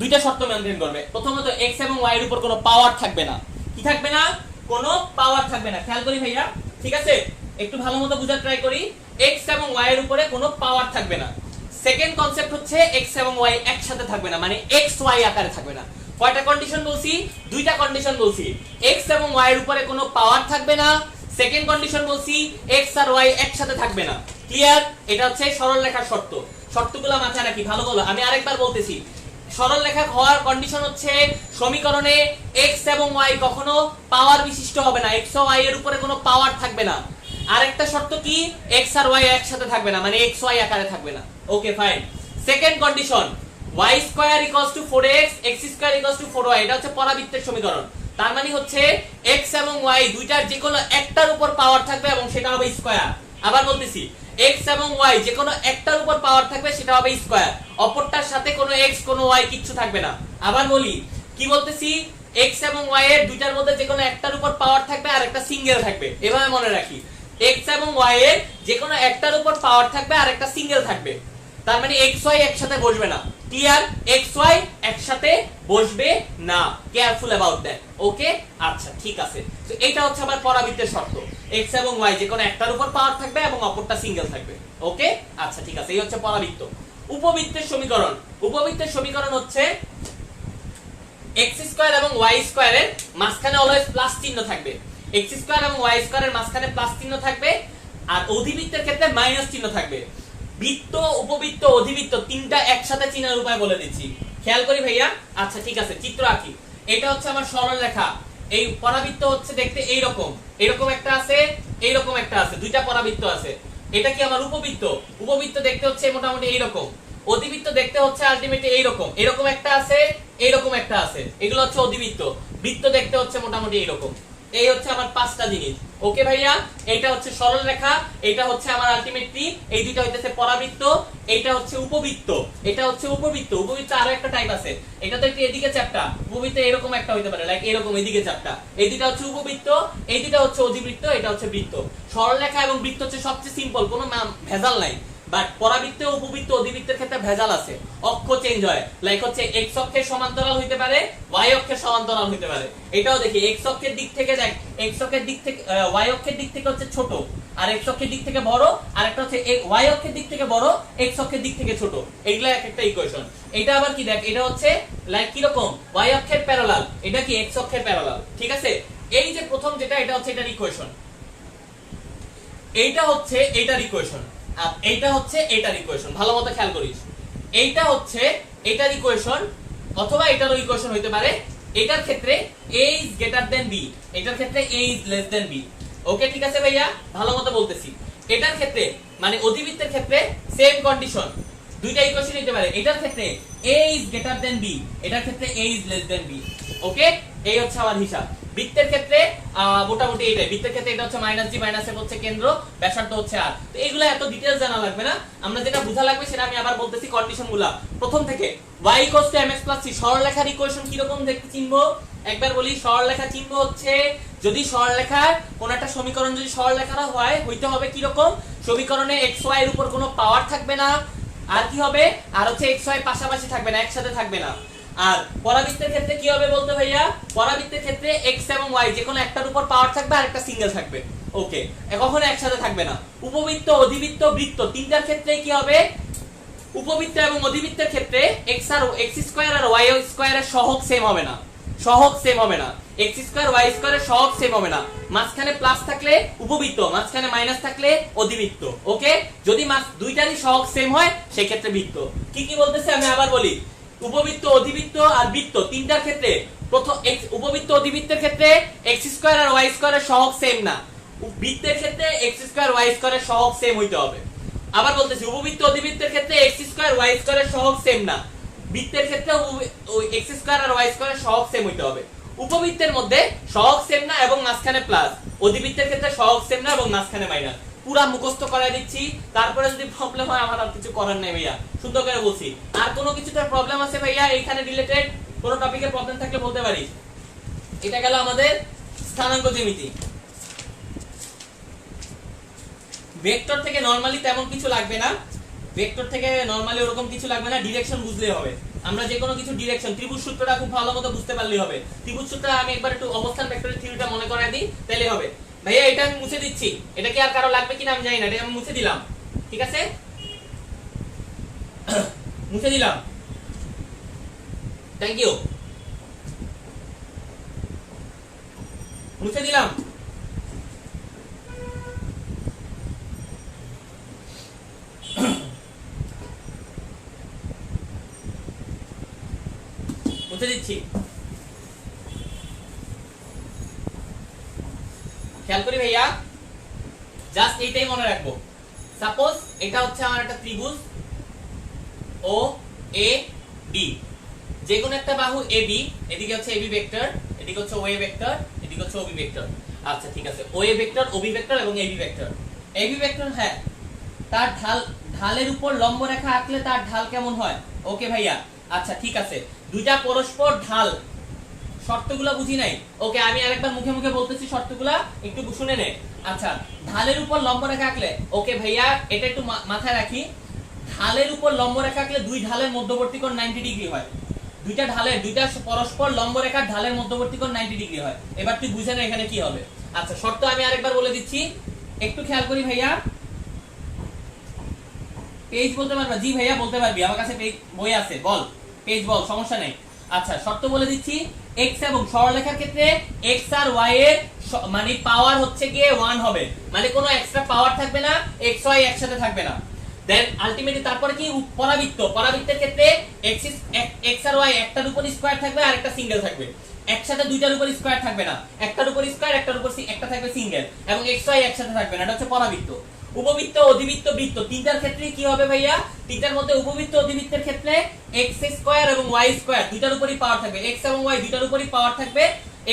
দুইটা শর্ত মেইনটেইন করবে। প্রথমত x এবং y এর উপর কোনো পাওয়ার থাকবে না। কি থাকবে না? কোনো পাওয়ার থাকবে না। খেয়াল করি ভাইয়া, ঠিক আছে, একটু ভালোমতো বুঝার ট্রাই করি। x এবং y এর উপরে কোনো পাওয়ার থাকবে না। সেকেন্ড কনসেপ্ট হচ্ছে x এবং y একসাথে থাকবে না, মানে x y আকারে থাকবে না। কয়টা কন্ডিশন বলছি? দুইটা কন্ডিশন বলছি। x এবং y এর উপরে কোনো পাওয়ার থাকবে না। সেকেন্ড কন্ডিশন বলছি x আর y একসাথে থাকবে না। ক্লিয়ার? এটা হচ্ছে সরলরেখার শর্ত। শর্তগুলো মাথায় রাখি, ভালো বলো। আমি আরেকবার বলতেছি, সরলরেখা হওয়ার কন্ডিশন হচ্ছে সমীকরণে x এবং y কখনো পাওয়ার বিশিষ্ট হবে না, x ও y এর উপরে কোনো পাওয়ার থাকবে না। আরেকটা শর্ত কি? x আর y একসাথে থাকবে না, মানে x y আকারে থাকবে না। Okay fine. Second condition, y square equals to 4x x square equals to 4y, এটা হচ্ছে পরাবৃত্তের সমীকরণ। তার মানে হচ্ছে x এবং y দুইটার যে কোনো একটার উপর পাওয়ার থাকবে এবং সেটা হবে স্কয়ার। আবার বলতেছি, x এবং y যে কোনো একটার উপর পাওয়ার থাকবে সেটা হবে স্কয়ার, অপরটার সাথে কোনো x কোনো y কিচ্ছু থাকবে না। আবার বলি, কি বলতেছি? x এবং y এর দুইটার মধ্যে যে কোনো একটার উপর পাওয়ার থাকবে আর একটা সিঙ্গেল থাকবে। এভাবে মনে রাখি, x এবং y এর যে কোনো একটার উপর পাওয়ার থাকবে আর একটা সিঙ্গেল থাকবে। তার মানে এক্স ওয়াই একসাথে বসবে না। ক্লিয়ার? এক্স ওয়াই একসাথে বসবে না, কেয়ারফুল অ্যাবাউট দ্যাট। ওকে, আচ্ছা ঠিক আছে। তো এটা হচ্ছে আবার পরাবৃত্তের শর্ত, এক্স এবং ওয়াই যে কোনো একটার উপর পাওয়ার থাকবে এবং অপরটা সিঙ্গেল থাকবে। ওকে, আচ্ছা ঠিক আছে, এই হচ্ছে পরাবৃত্ত। উপবৃত্তের সমীকরণ, উপবৃত্তের সমীকরণ হচ্ছে এক্স স্কয়ার এবং ওয়াই স্কয়ারের মাঝখানে অলওয়েজ প্লাস চিহ্ন থাকবে। এক্স স্কয়ার এবং ওয়াই স্কয়ারের মাঝখানে প্লাস চিহ্ন থাকবে, আর অধিবৃত্তের ক্ষেত্রে মাইনাস চিহ্ন থাকবে। বৃত্ত, উপবৃত্ত, অধিবৃত্ত তিনটা একসাথে চিহ্নের উপায় বলে দিচ্ছি, খেয়াল করি ভাইয়া। আচ্ছা ঠিক আছে, চিত্র আঁকি। এটা হচ্ছে আমার সরল রেখা। এই পরাবৃত্ত হচ্ছে দেখতে এইরকম, এরকম একটা আছে, এইরকম একটা আছে, দুইটা পরাবৃত্ত আছে। এটা কি আমার উপবৃত্ত? উপবৃত্ত দেখতে হচ্ছে মোটামুটি এইরকম। অধিবৃত্ত দেখতে হচ্ছে আলটিমেটলি এইরকম, এরকম একটা আছে, এইরকম একটা আছে, এগুলো হচ্ছে অধিবৃত্ত। বৃত্ত দেখতে হচ্ছে মোটামুটি এইরকম। এই হচ্ছে আমার পাঁচটা জিনিস। ওকে ভাইয়া, এটা হচ্ছে সরল রেখা, এটা হচ্ছে আমার আলটিমেটলি এই দুইটা হইতেছে পরাবৃত্ত, এটা হচ্ছে উপবৃত্ত, এটা হচ্ছে উপবৃত্ত। উপবৃত্ত আরো একটা টাইপ আছে, এটা তো একটু এদিকে চ্যাপ্টা। উপবৃত্ত এরকম একটা হইতে পারে, লাইক এরকম এদিকে চ্যাপ্টা। এই দুইটা হচ্ছে উপবৃত্ত, এই দুইটা হচ্ছে অধিবৃত্ত, এটা হচ্ছে বৃত্ত। সরল রেখা এবং বৃত্ত হচ্ছে সবচেয়ে সিম্পল, কোনো ভেজাল নাই। বাট পরাবৃত্ত, উপবৃত্ত, অধিবৃত্তের ক্ষেত্রে ভেজাল আছে, অক্ষ চেঞ্জ হয়। লাইক হচ্ছে এক্স অক্ষের সমান্তরাল হইতে পারে, ওয়াই অক্ষের সমান্তরাল হইতে পারে। এটাও দেখি, এক্স অক্ষের দিক থেকে দেখ, এক্স অক্ষের দিক থেকে ওয়াই অক্ষের দিক থেকে হচ্ছে ছোট, আর এক্স অক্ষের দিক থেকে বড়, আর একটা হচ্ছে ওয়াই অক্ষের দিক থেকে বড়, এক্স অক্ষের দিক থেকে ছোট। এইগুলা এক একটা ইকুয়েশন। এটা আবার কি দেখ, এটা হচ্ছে লাইক কি রকম, ওয়াই অক্ষের প্যারালাল, এটা কি এক্স অক্ষের প্যারালাল। ঠিক আছে, এই যে প্রথম যেটা, এটা হচ্ছে এটার ইকুয়েশন, এইটা হচ্ছে এটার ইকুয়েশন, আর এইটা হচ্ছে এটার ইকুয়েশন। ভালো মতো খেয়াল করিস, এইটা হচ্ছে এটার ইকুয়েশন, অথবা এটারও ইকুয়েশন হইতে পারে। এটার ক্ষেত্রে a is greater than b, এটার ক্ষেত্রে a is less than b। ওকে ঠিক আছে ভাইয়া, ভালো মতো বলতেছি। এটার ক্ষেত্রে মানে অধিবৃত্তের ক্ষেত্রে সেম কন্ডিশন, দুইটা ইকুয়েশন হইতে পারে। এটার ক্ষেত্রে a is greater than b, এটার ক্ষেত্রে a is less than b। ওকে, এই হচ্ছে আমার হিসাব। বৃত্তের ক্ষেত্রে মোটামুটি এইটাই, বৃত্তের ক্ষেত্রে এটা হচ্ছে মাইনাস জি, মাইনাস এফ হচ্ছে কেন্দ্র, ব্যাসার্ধ হচ্ছে আর। তো এগুলো এত ডিটেইলস জানা লাগবে না, আমরা যেটা বোঝা লাগবে সেটা আমি আবার বলতেছি কন্ডিশনগুলো প্রথম থেকে। y = mx + c সরলরেখার ইকুয়েশন কি রকম দেখতে চিনবো একবার বলি। সরলরেখা চিনবো হচ্ছে, যদি সরলরেখার কোন একটা সমীকরণ যদি সরলরেখা হয়, হইতে হবে কি রকম, সমীকরণে x y এর উপর কোনো পাওয়ার থাকবে না, আর কি হবে, আর হচ্ছে x y পাশাপাশি থাকবে না, একসাথে থাকবে না। আর পরাবৃত্তের ক্ষেত্রে কি হবে বলতে ভাইয়া, পরাবৃত্তের ক্ষেত্রে x এবং y যে কোনো একটার উপর পাওয়ার থাকবে আর একটা সিঙ্গেল থাকবে। ওকে, কখনো একসাথে থাকবে না। উপবৃত্ত, অধিবৃত্ত, বৃত্ত তিনটার ক্ষেত্রে কি হবে, উপবৃত্ত এবং অধিবৃত্তের ক্ষেত্রে x স্কয়ার আর y স্কয়ারের সহগ সেম হবে না, সহগ সেম হবে না। x স্কয়ার y স্কয়ারের সহগ সেম হবে না। মাঝখানে প্লাস থাকলে উপবৃত্ত, মাঝখানে মাইনাস থাকলে অধিবৃত্ত। ওকে, যদি দুইটারই সহগ সেম হয় সেই ক্ষেত্রে বৃত্ত। কি কি বলতেছে আমি আবার বলি, উপবৃত্ত, অধিবৃত্ত আর বৃত্ত তিনটার ক্ষেত্রে প্রথম উপবৃত্ত, অধিবৃত্তের ক্ষেত্রে x স্কয়ার আর y স্কয়ারের সহগ সেম না, বৃত্তের ক্ষেত্রে x স্কয়ার y স্কয়ারের সহগ সেম হইতে হবে। আবার বলতেছি, উপবৃত্ত, অধিবৃত্তের ক্ষেত্রে x স্কয়ার y স্কয়ারের সহগ সেম না, বৃত্তের ক্ষেত্রে x স্কয়ার আর y স্কয়ারের সহগ সেম হইতে হবে। উপবৃত্তের মধ্যে সহগ সেম না এবং মাঝখানে প্লাস, অধিবৃত্তের ক্ষেত্রে সহগ সেম না এবং মাঝখানে মাইনাস। পুরা মুখস্থ করাই দিচ্ছি, তারপরে যদি প্রবলেম হয় আমার আর কিছু করার নেই ভাইয়া, সুন্দর করে বলছি। আর কোনো কিছুতে প্রবলেম আছে ভাইয়া এইখানে রিলেটেড কোনো টপিকের প্রবলেম থাকলে বলতে পারিস। এটা গেল আমাদের স্থানাঙ্ক জ্যামিতি। ভেক্টর থেকে নরমালি তেমন কিছু লাগবে না, ভেক্টর থেকে নরমালি ওরকম কিছু লাগবে না, ডিরেকশন বুঝলেই হবে। আমরা যে কোনো কিছু ডিরেকশন, ত্রিভুজ সূত্রটা খুব ভালো মতো বুঝতে পারলেই হবে। ত্রিভুজ সূত্র আমি একবার একটু অবস্থান ভেক্টরের থিওরিটা মনে করাই দিই, তাহলে হবে। ভাইয়া এটা আমি মুছে দিচ্ছি, এটা কি আর কারো লাগবে কিনা আমি জানি না, এটা আমি মুছে দিলাম। ঠিক আছে, মুছে দিলাম, থ্যাংক ইউ, মুছে দিলাম। মুছে দিচ্ছি, খেয়াল করি ভাইয়া, জাস্ট এইটাই মনে রাখবো। সাপোজ এটা হচ্ছে আমার একটা ত্রিভুজ ও এ বি, যে কোনো একটা বাহু এ বি, এদিকে হচ্ছে এবি ভেক্টর, এদিকে হচ্ছে ওএ ভেক্টর, এদিকে হচ্ছে ওবি ভেক্টর। আচ্ছা ঠিক আছে, ওএ ভেক্টর, ওবি ভেক্টর এবং এবি ভেক্টর। এবি ভেক্টর, হ্যাঁ, তার ঢালের উপর লম্ব রেখা আঁকলে তার ঢাল কেমন হয়। ওকে ভাইয়া, আচ্ছা ঠিক আছে, দুইটা পরস্পর ঢাল, শর্তগুলো বুঝি নাই। ওকে, আমি আরেকবার মুখে মুখে বলতেছি, শর্তগুলো একটু শুনে নে। আচ্ছা, ঢালের উপর লম্ব রেখা আঁকলে, ওকে ভাইয়া এটা একটু মাথায় রাখি, ঢালের উপর লম্ব রেখা আঁকলে দুই ঢালের মধ্যবর্তী কোণ 90 ডিগ্রি হয়। দুইটা পরস্পর লম্ব রেখার ঢালের মধ্যবর্তী কোণ 90 ডিগ্রি হয়। এবার তুই বুঝে না এখানে কি হবে। আচ্ছা শর্ত আমি আরেকবার বলে দিচ্ছি, একটু খেয়াল করি ভাইয়া। পেজ বলতে পারবা? জি ভাইয়া বলতে পারবি, আমার কাছে পেজ বই আছে, বল পেজ বল, সমস্যা নেই। আচ্ছা শর্ত বলে দিচ্ছি, x এবং সরলরেখার ক্ষেত্রে x আর y এর মানে পাওয়ার হচ্ছে গিয়ে 1 হবে, মানে কোনো এক্সট্রা পাওয়ার থাকবে না, x y একসাথে থাকবে না। দেন আলটিমেটলি তারপরে কি পরাবৃত্তের ক্ষেত্রে x আর y একটার উপর স্কয়ার থাকবে আর একটা সিঙ্গেল থাকবে, একসাথে দুইটার উপর স্কয়ার থাকবে না, একটার উপর স্কয়ার একটার উপর একটা থাকবে সিঙ্গেল, এবং x y একসাথে থাকবে না, এটা হচ্ছে পরাবৃত্ত। উপবৃত্ত, অধিবৃত্ত, বৃত্ত তিনটার ক্ষেত্রে কি হবে ভাইয়া? তিনটার মধ্যে উপবৃত্ত অধিবৃত্তের ক্ষেত্রে x স্কয়ার এবং y স্কয়ার দুইটার উপরই পাওয়ার থাকবে, x এবং y দুইটার উপরই পাওয়ার থাকবে।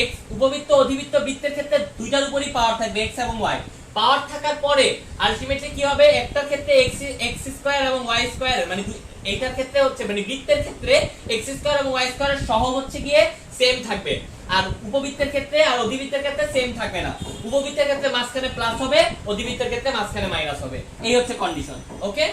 x উপবৃত্ত অধিবৃত্ত বৃত্তের ক্ষেত্রে দুইটার উপরই পাওয়ার থাকবে, x এবং y। পাওয়ার থাকার পরে আলটিমেটলি কি হবে? একটার ক্ষেত্রে x স্কয়ার এবং y স্কয়ার, মানে এইটার ক্ষেত্রে হচ্ছে মানে বৃত্তের ক্ষেত্রে x স্কয়ার এবং y স্কয়ারের সহগ হচ্ছে গিয়ে সেম থাকবে, আর উপবৃত্তের ক্ষেত্রে আর অধিবৃত্তের ক্ষেত্রে সেম থাকবে না। উপবৃত্তের ক্ষেত্রে মাঝখানে প্লাস হবে, অধিবৃত্তের ক্ষেত্রে মাঝখানে মাইনাস হবে। এই হচ্ছে কন্ডিশন। ওকে,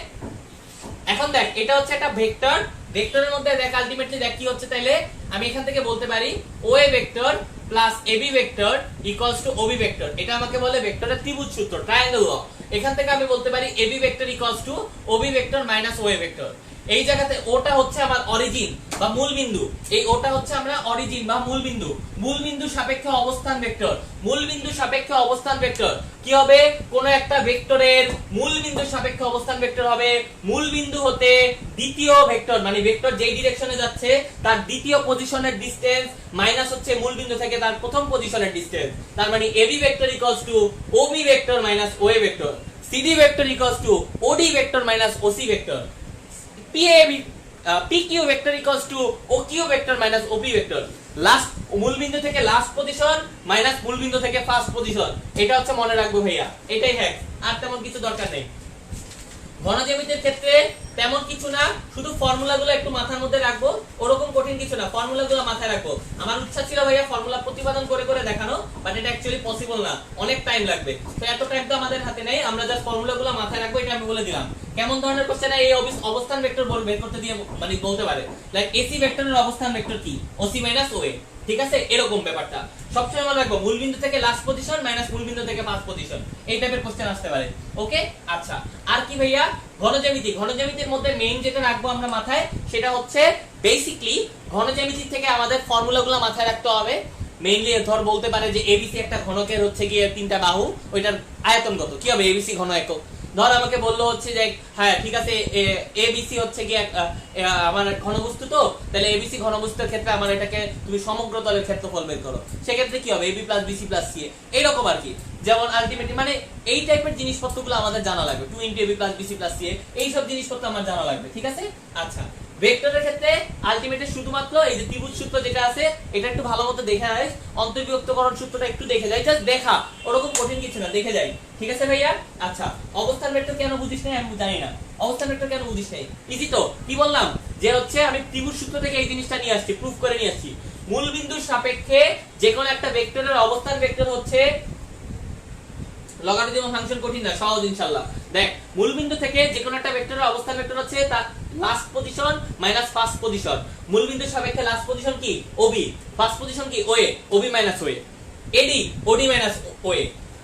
এখন দেখ এটা হচ্ছে একটা ভেক্টর, ভেক্টরের মধ্যে দেখ আলটিমেটলি দেখ কি হচ্ছে। তাইলে আমি এখান থেকে বলতে পারি OA vector plus AB vector equals to OB vector. এটা আমাকে বলে ভেক্টরের ত্রিভুজ সূত্র, ট্রায়াঙ্গেল ল। এখান থেকে আমি বলতে পারি AB vector equals to OB vector minus OA vector. এই জায়গাতে ওটা হচ্ছে আমার অরিজিন বা মূল বিন্দু, এই ওটা হচ্ছে আমরা অরিজিন বা মূল বিন্দু। মূল বিন্দু সাপেক্ষে অবস্থান ভেক্টর, মূল বিন্দু সাপেক্ষে অবস্থান ভেক্টর কি হবে? কোন একটা ভেক্টরের মূল বিন্দু সাপেক্ষে অবস্থান ভেক্টর হবে মূল বিন্দু হতে দ্বিতীয় ভেক্টর, মানে ভেক্টর যেই ডিরেকশনে যাচ্ছে তার দ্বিতীয় পজিশনের ডিসটেন্স মাইনাস হচ্ছে মূল বিন্দু থেকে তার প্রথম পজিশনের ডিসটেন্স। তার মানে AB vector equals to OB vector minus OA vector, CD vector equals to OD vector minus OC vector, PQ vector equals to OQ vector minus OP vector. Last মূল বিন্দু থেকে লাস্ট পজিশন মাইনাস মূল বিন্দু থেকে first position. এটা হচ্ছে মনে রাখবো ভাইয়া, এটাই হ্যাঁ, আর তেমন কিছু দরকার নেই। ঘনজ্যামিতির ক্ষেত্রে তেমন কিছু না, শুধু ফর্মুলাগুলো একটু মাথার মধ্যে রাখবো, ওরকম কঠিন কিছু না, ফর্মুলাগুলো মাথায় রাখবো। আমার ইচ্ছা ছিল ভাইয়া ফর্মুলা প্রতিপাদন করে করে দেখানো, বাট এটা অ্যাকচুয়ালি পসিবল না, অনেক টাইম লাগবে। তো এত টাইম তো আমাদের হাতে নেই, আমরা জাস্ট ফর্মুলাগুলো মাথায় রাখবো, এটা আমি বলে দিলাম। কেমন ধরনের কোশ্চেন এই অবস্থান ভেক্টর বের করতে দিয়ে মানে বলতে পারে, লাইক AC ভেক্টরের অবস্থান ভেক্টর কি? OC মাইনাস OA, ঠিক আছে? এরকম ব্যাপারটা সবসময় মনে রাখবো, মূল বিন্দু থেকে লাস্ট পজিশন মাইনাস মূল বিন্দু থেকে ফার্স্ট পজিশন, এই টাইপের কোশ্চেন আসতে পারে। ওকে, আচ্ছা আর কি ভাইয়া? ঘনজ্যামিতি, ঘনজ্যামিতির মধ্যে মেইন যেটা রাখবো আমরা মাথায় সেটা হচ্ছে বেসিক্যালি ঘনজ্যামিতি থেকে আমাদের ফর্মুলাগুলো মাথায় রাখতে হবে। মেইনলি ধর বলতে পারে যে ABC একটা ঘনকের হচ্ছে গিয়ে তিনটা বাহু, ওইটার আয়তন কত? কি হবে ABC ঘন একক? ধর আমাকে বললো হচ্ছে যে হ্যাঁ ঠিক আছে ABC হচ্ছে গিয়ে আমার ঘনবস্তু, তো তাহলে ABC ঘনবস্তুর ক্ষেত্রে আমার এটাকে তুমি সমগ্র তলের ক্ষেত্রফল বের করো, সেক্ষেত্রে কি হবে? AB plus BC plus CA, এইরকম আর কি। যেমন আলটিমেটলি মানে এই টাইপের জিনিসপত্রগুলো আমাদের জানা লাগবে, 2 * AB plus BC plus CA, এই সব জিনিসপত্র আমার জানা লাগবে, ঠিক আছে? আচ্ছা ভেক্টরের ক্ষেত্রে আলটিমেটলি শুধুমাত্র এই যে ত্রিভুজ সূত্র যেটা আছে এটা একটু ভালোমতো দেখে আয়, অন্তর্বিভক্তকরণ সূত্রটা একটু দেখে যাই, জাস্ট দেখা, ওরকম কঠিন কিছু না, দেখে যাই, ঠিক আছে ভাইয়া? আচ্ছা অবস্থান ভেক্টর কেন বুঝিস না? আমি জানি না অবস্থান ভেক্টর কেন বুঝিস না, ইজি তো, কি বললাম যে হচ্ছে আমি ত্রিভুজ সূত্র থেকে এই জিনিসটা নিয়ে আসছি, প্রুফ করে নিয়ে আসছি। মূল বিন্দুর সাপেক্ষে যে কোনো একটা ভেক্টরের অবস্থান ভেক্টর হচ্ছে লগারিদম ফাংশন, কঠিন না, সহজ ইনশাআল্লাহ। দেখ মূল বিন্দু থেকে যে কোনো একটা ভেক্টরের অবস্থান ভেক্টর হচ্ছে তার last position minus first position. মূল বিন্দুর সাপেক্ষে লাস্ট পজিশন কি? OB, ফার্স্ট পজিশন কি? OA, OB minus OA, AD, OD minus OA,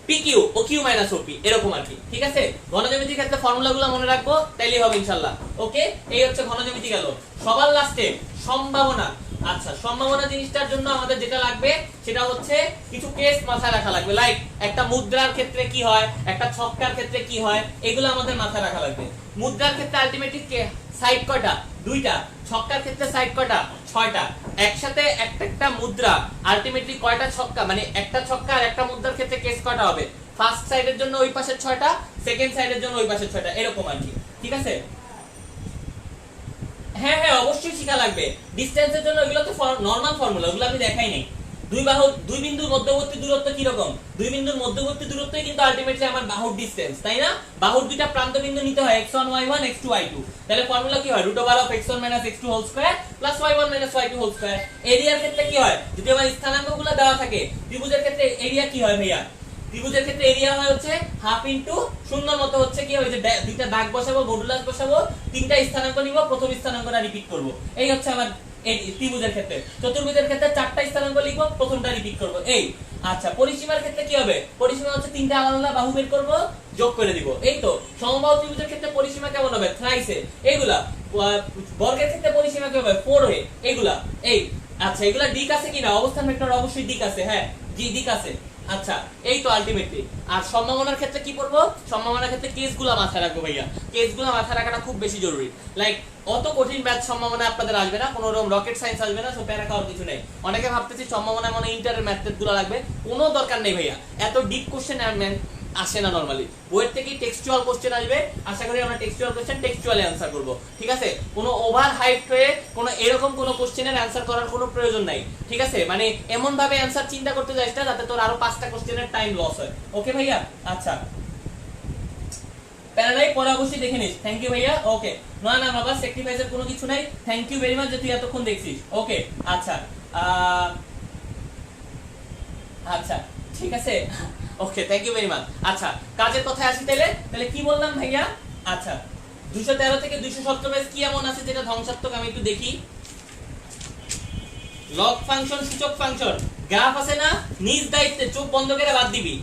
PQ, OQ minus OP, এরকম আর কি, ঠিক আছে? ঘনজ্যামিতির ক্ষেত্রে ফর্মুলাগুলো মনে রাখবো, তাইলেই হবে ইনশাআল্লাহ। ওকে, এই হচ্ছে ঘনজ্যামিতি গেল। সবার লাস্টে সম্ভাবনা। আচ্ছা সম্ভাবনা জিনিসটার জন্য আমাদের যেটা লাগবে সেটা হচ্ছে কিছু কেস মাথায় রাখা লাগবে, লাইক একটা মুদ্রার ক্ষেত্রে কি হয়, একটা ছক্কার ক্ষেত্রে কি হয়, এগুলো আমাদের মাথায় রাখা লাগবে। মুদ্রার ক্ষেত্রে আলটিমেটলি সাইড কয়টা? 2টা। ছক্কার ক্ষেত্রে সাইড কয়টা? 6টা। একসাথে একটা মুদ্রা আলটিমেটলি কয়টা ছক্কা, মানে একটা ছক্কা আর একটা মুদ্রার ক্ষেত্রে কেস কয়টা হবে? ফার্স্ট সাইডের জন্য ওই পাশের 6টা, সেকেন্ড সাইডের জন্য ওই পাশের 6টা, এরকম আর কি, ঠিক আছে? হ্যাঁ হ্যাঁ অবশ্যই শিখা লাগবে। ডিসটেন্সের জন্য এগুলো তো নরমাল ফর্মুলা, ওগুলো আমি দেখাই নাই। দুই বিন্দুর মধ্যবর্তী দূরত্ব কি রকম? দুই বিন্দুর মধ্যবর্তী দূরত্বই কিন্তু আলটিমেটলি আমার বাহুর ডিসটেন্স, তাই না? বাহুর দুইটা প্রান্ত বিন্দু নিতে হয় x1 y1 x2 y2, তাহলে ফর্মুলা কি হয়? √x1 - x2 whole square plus y1 - y2 whole square. এরিয়ার ক্ষেত্রে কি হয়? যদি আমার স্থানাঙ্কগুলো দেওয়া থাকে, ত্রিভুজের ক্ষেত্রে এরিয়া কি হয় ভাইয়া? ত্রিভুজের ক্ষেত্রে এরিয়া হয় হচ্ছে হাফ ইনটু শূন্যর মতো হচ্ছে কি ওই যে দুইটা দাগ বসাবো, মডুলাস বসাবো, তিনটা স্থানাঙ্ক নিব, প্রথম স্থানাঙ্কটা রিপিট করব। এই হচ্ছে আমার এই ত্রিভুজের ক্ষেত্রে। চতুর্ভুজের ক্ষেত্রে চারটা স্থানাঙ্ক লিখবো, প্রথমটা রিপিট করব। এই আচ্ছা, পরিসীমার ক্ষেত্রে কি হবে? পরিসীমা হচ্ছে তিনটা আলাদা আলাদা বাহু বের করব, যোগ করে দিব। এই তো সমবাহু ত্রিভুজের ক্ষেত্রে পরিসীমা কেমন হবে? থ্রাইসে। এইগুলা বর্গের ক্ষেত্রে পরিসীমা কি হবে? 4 এ। এইগুলা এই আচ্ছা, এগুলা দিক আছে কিনা? অবস্থান ভেক্টর অবশ্যই দিক আছে, হ্যাঁ জি দিক আছে। আচ্ছা, এই তো আলটিমেটলি। আর সম্ভাবনার ক্ষেত্রে কি পড়বো? সম্ভাবনার ক্ষেত্রে কেসগুলো মাথায় রাখবো ভাইয়া, কেসগুলো মাথায় রাখাটা খুব বেশি জরুরি। লাইক অত কঠিন ম্যাথ সম্ভাবনা আপনাদের আসবে না, কোনো রকম রকেট সায়েন্স আসবে না, সো প্যারা খাওয়ার কিছু নেই। অনেকে ভাবতেছি সম্ভাবনা মানে ইন্টারের ম্যাথ গুলো লাগবে, কোনো দরকার নেই ভাইয়া। এত ডিপ কোশ্চেন আসে না নরমালি, বইয়ের থেকে টেক্সচুয়াল কোশ্চেন আসবে। আশা করি আমরা টেক্সচুয়াল কোশ্চেন টেক্সচুয়ালি आंसर করব, ঠিক আছে? কোনো ওভার হাইপ হয়ে কোনো এরকম কোনো কোশ্চেনের आंसर করার কোনো প্রয়োজন নাই, ঠিক আছে? মানে এমন ভাবে आंसर চিন্তা করতে যাস না যাতে তোর আরো 5টা কোশ্চেনের টাইম লস হয়। ওকে ভাইয়া? আচ্ছা, প্যারালাই পরে অবশ্যই দেখে নিস। থ্যাংক ইউ ভাইয়া। ওকে, না না বাবা, স্যাক্রিফাইসের কোনো কিছু নাই। থ্যাংক ইউ ভেরি মাচ যে তুই এতক্ষণ দেখছিস। ওকে আচ্ছা, আচ্ছা ঠিক আছে, okay thank you very much. আচ্ছা, কাজের কথায় আসি তাহলে কি বললাম ভাইয়া? আচ্ছা, 213 থেকে 217 পেজ কি এমন আছে যেটা ধ্বংসাত্মক? আমি একটু দেখি। লগ ফাংশন, সূচক ফাংশন, গ্রাফ আছে না? নিজ দায়িত্বে চোখ বন্ধ করে বাদ দিবি।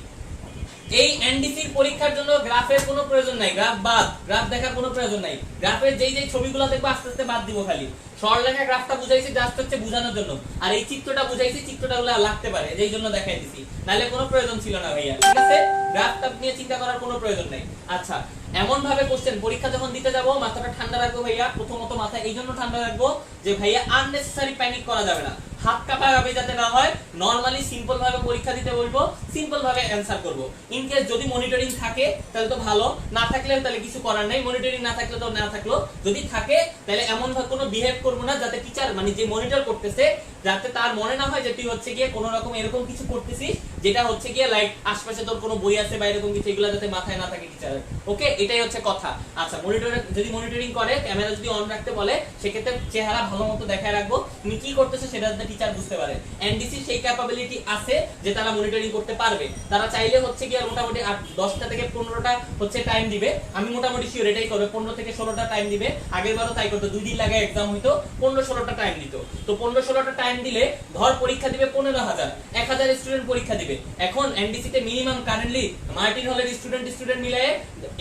এই এনডিসির পরীক্ষার জন্য গ্রাফের কোনো প্রয়োজন নাই, গ্রাফ বাদ, গ্রাফ দেখার কোনো প্রয়োজন নাই। গ্রাফের যেই ছবিগুলো দেখবো আস্তে আস্তে বাদ দিব, খালি সরলরেখা গ্রাফটা বুঝাইছি জাস্ট হচ্ছে বোঝানোর জন্য, আর এই চিত্রটা বুঝাইছি, চিত্রটা গুলো লাগতে পারে যেই জন্য দেখাই দিছি, নালে কোনো প্রয়োজন ছিল না ভাইয়া, ঠিক আছে? গ্রাফটা নিয়ে চিন্তা করার কোনো প্রয়োজন নাই। আচ্ছা, এমন ভাবে কোশ্চেন পরীক্ষা যখন দিতে যাব মাথাটা ঠান্ডা রাখবো ভাইয়া। প্রথমত মাথা এই জন্য ঠান্ডা রাখবো যে ভাইয়া আননেসেসারি প্যানিক করা যাবে না, হাত কাঁপাকাঁপি যাতে না হয়। নরমালি সিম্পল ভাবে পরীক্ষা দিতে বলবো, সিম্পল ভাবে অ্যানসার করব। ইন কেস যদি মনিটরিং থাকে তাহলে তো ভালো, না থাকলে তাহলে কিছু করার নাই। মনিটরিং না থাকলে তো না থাকলো, যদি থাকে তাহলে এমন ভাবে কোনো বিহেভ করব না যাতে টিচার মানে যে মনিটর করতেছে যাতে তার মনে না হয় যে তুই হচ্ছে গিয়ে কোনো রকম এরকম কিছু করতেছিস যেটা হচ্ছে গিয়ে লাইক আশপাশে তোর কোনো বই আছে বা এরকম কিছু, এগুলো যাতে মাথায় না থাকে টিচারের। ওকে, এটাই হচ্ছে কথা। আচ্ছা, মনিটর যদি মনিটরিং করে, ক্যামেরা যদি অন রাখতে বলে, সেক্ষেত্রে চেহারা ভালো মতো দেখায় রাখবো, তুমি কি করতেছো সেটা যাতে টিচার বুঝতে পারে। এনডিসি সেই ক্যাপাবিলিটি আছে যে তারা মনিটরিং করতে পারবে। তারা চাইলে হচ্ছে গিয়ে মোটামুটি 10টা থেকে 15টা হচ্ছে টাইম দিবে। আমি মোটামুটি শিওর এটাই করবে, 15 থেকে 16টা টাইম দিবে। আগের বারও তাই করতো, 2 দিন লাগে এক্সাম হইতো, 15-16টা টাইম দিত। তো 15-16টা টাইম দিলে ধর পরীক্ষা দিবে 15,000, 1000 স্টুডেন্ট পরীক্ষা দিবে। এখন এনডিসি তে মিনিমাম কারেন্টলি মার্টিন হলের স্টুডেন্ট মিলে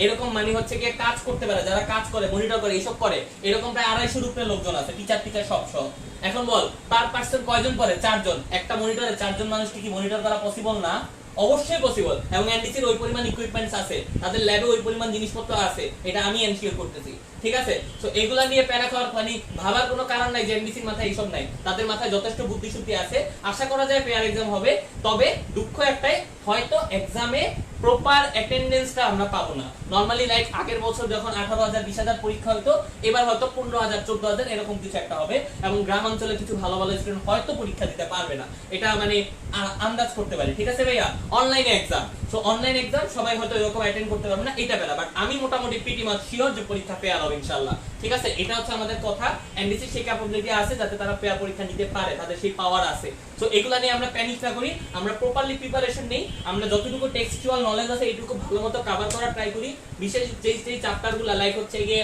এরকম মানে হচ্ছে গিয়ে কাজ করতে পারে, যারা কাজ করে মনিটর করে এইসব করে, এরকম প্রায় 250 উপরে লোকজন আছে, টিচার সব সহ। এখন বল পার পার্সন কয়জন পড়ে? 4 জন। একটা মনিটরে 4 জন মানুষকে কি মনিটর করা পসিবল না? অবশ্যই পসিবল। এবং এনডিসির ওই পরিমাণ ইকুইপমেন্টস আছে, তাদের ল্যাবে ওই পরিমাণ জিনিসপত্র আছে, এটা আমি এনশিওর করতেছি, ঠিক আছে? সো এগুলা নিয়ে প্যারা খাওয়ার মানে ভাবার কোনো কারণ নাই যে এনডিসির মাথায় এইসব নাই। তাদের মাথায় যথেষ্ট বুদ্ধিশুদ্ধি আছে। আশা করা যায় ফেয়ার এক্সাম হবে। তবে দুঃখ একটাই, হয়তো এক্সামে প্রপার অ্যাটেন্ডেন্সটা আমরা পাবো না। নরমালি লাইক আগের বছর যখন 18,000 20,000 পরীক্ষা হতো, এবার হয়তো 15,000 14,000 এরকম কিছু একটা হবে। এবং গ্রাম অঞ্চলে কিছু ভালো ভালো স্টুডেন্ট হয়তো পরীক্ষা দিতে পারবে না, এটা মানে আন্দাজ করতে পারি, ঠিক আছে ভাইয়া? অনলাইনে এক্সাম, সো অনলাইন এক্সাম সবাই হয়তো এরকম অ্যাটেন্ড করতে পারবে না, এটা বেলা। বাট আমি মোটামুটি প্রিটি মাচ শিওর যে পরীক্ষা ফেয়ার হবে ইনশাআল্লাহ, ঠিক আছে? এটা হচ্ছে আমাদের কথা। এনডিসি সেই ক্যাপাবিলিটি আছে যাতে তারা ফেয়ার পরীক্ষা নিতে পারে, তাদের সেই পাওয়ার আছে। সো এগুলা নিয়ে আমরা প্যানিক না করি, আমরা প্রপারলি প্রিপারেশন নেই, আমরা যতটুকু টেক্সচুয়াল নলেজ আছে এইটুকু ভালো মতো কভার করার ট্রাই করি। বিশেষ যেই চ্যাপ্টারগুলো লাইক হচ্ছে গিয়ে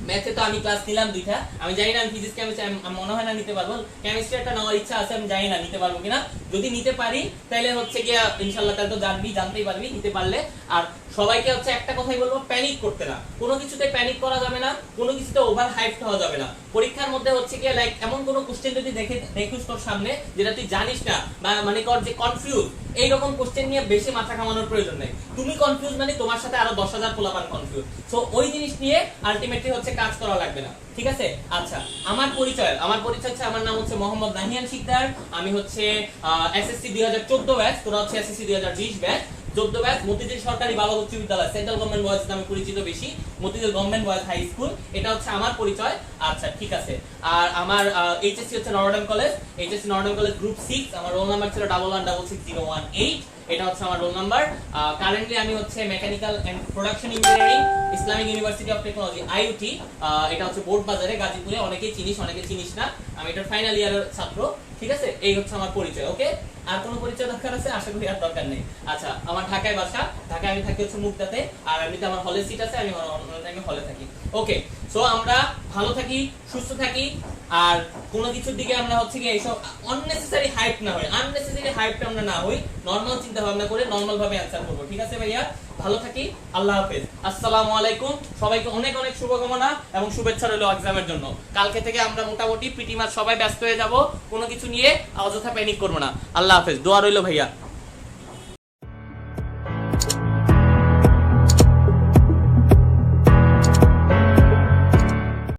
ম্যাথে তো আমি ক্লাস নিলাম 2টা, আমি জানি না আমি ফিজিক্স কেমিস্ট্রি আমি মনে হয় না নিতে পারবো। কেমিস্ট্রি একটা নেওয়ার ইচ্ছা আছে, আমি জানি না নিতে পারবো কিনা। যদি নিতে পারি তাহলে হচ্ছে গিয়ে ইনশাআল্লাহ তাহলে তো জানতেই পারবি নিতে পারলে। আর সবাইকে হচ্ছে একটা কথাই বলবো, প্যানিক করতে না, কোনো কিছুতে প্যানিক করা যাবে না, কোনো কিছুতে ওভার হাইপ হওয়া যাবে না। পরীক্ষার মধ্যে হচ্ছে গিয়ে লাইক এমন কোনো কোশ্চেন যদি দেখিস তোর সামনে যেটা তুই জানিস না বা মানে কর যে কনফিউজ, এইরকম কোশ্চেন নিয়ে বেশি মাথা কামানোর প্রয়োজন নেই। তুমি কনফিউজ মানে তোমার সাথে আরো 10,000 পোলাপান কনফিউজ। সো ওই জিনিস নিয়ে আলটিমেটলি হচ্ছে কাজ করা লাগবে না, ঠিক আছে? আচ্ছা, আমার পরিচয় হচ্ছে, আমার নাম হচ্ছে মোহাম্মদ নাহিয়ান শিকদার। আমি হচ্ছে এসএসসি 2014 ব্যাচ, তোরা হচ্ছে এসএসসি 2020 ব্যাচ। 14 ব্যাচ, মতিঝিল সরকারি বালক উচ্চ বিদ্যালয়, সেন্ট্রাল গভর্নমেন্ট বয়েজ নামে পরিচিত বেশি, Motijheel government boys high school, এটা হচ্ছে আমার পরিচয়। আচ্ছা ঠিক আছে। আর আমার এইচএসসি হচ্ছে নরডাম কলেজ, গ্রুপ 6, আমার রোল নাম্বার ছিল 11166018, এটা হচ্ছে আমার রোল নাম্বার। কারেন্টলি আমি হচ্ছে mechanical and production engineering, Islamic University of Technology IUT, এটা হচ্ছে বোর্ড বাজারে গাজীপুরে। অনেকেই চিনিস, অনেকে চিনিস না, আমি এটার ফাইনাল ইয়ারের ছাত্র, ঠিক আছে, এই হচ্ছে আমার পরিচয়। ওকে, আর কোনো পরিচয় দরকার আছে? আশা করি আর দরকার নেই। আচ্ছা, আমার ঢাকায় বাসা, ঢাকায় আমি থাকি হচ্ছে মুগদাতে, আর এমনিতে আমার হলে সিট আছে, আমি হলে থাকি। ওকে, সো আমরা ভালো থাকি, সুস্থ থাকি, আর কোনো কিছুর দিকে আমরা হচ্ছে কি এইসব অননেসেসারি হাইপ না হই, আননেসেসারি হাইপটা আমরা না হই, নরমাল চিন্তা ভাবনা করে নরমাল ভাবে অ্যানসার করব। ঠিক আছে ভাইয়া, ভালো থাকি, আল্লাহ হাফেজ, আসসালামু আলাইকুম। সবাইকে অনেক অনেক শুভকামনা এবং শুভেচ্ছা রইল এক্সামের জন্য। কালকে থেকে আমরা মোটামুটি পিটি মাস সবাই ব্যস্ত হয়ে যাব, কোনো কিছু নিয়ে অযথা প্যানিক করবো না। আল্লাহ হাফেজ, দোয়া রইল ভাইয়া।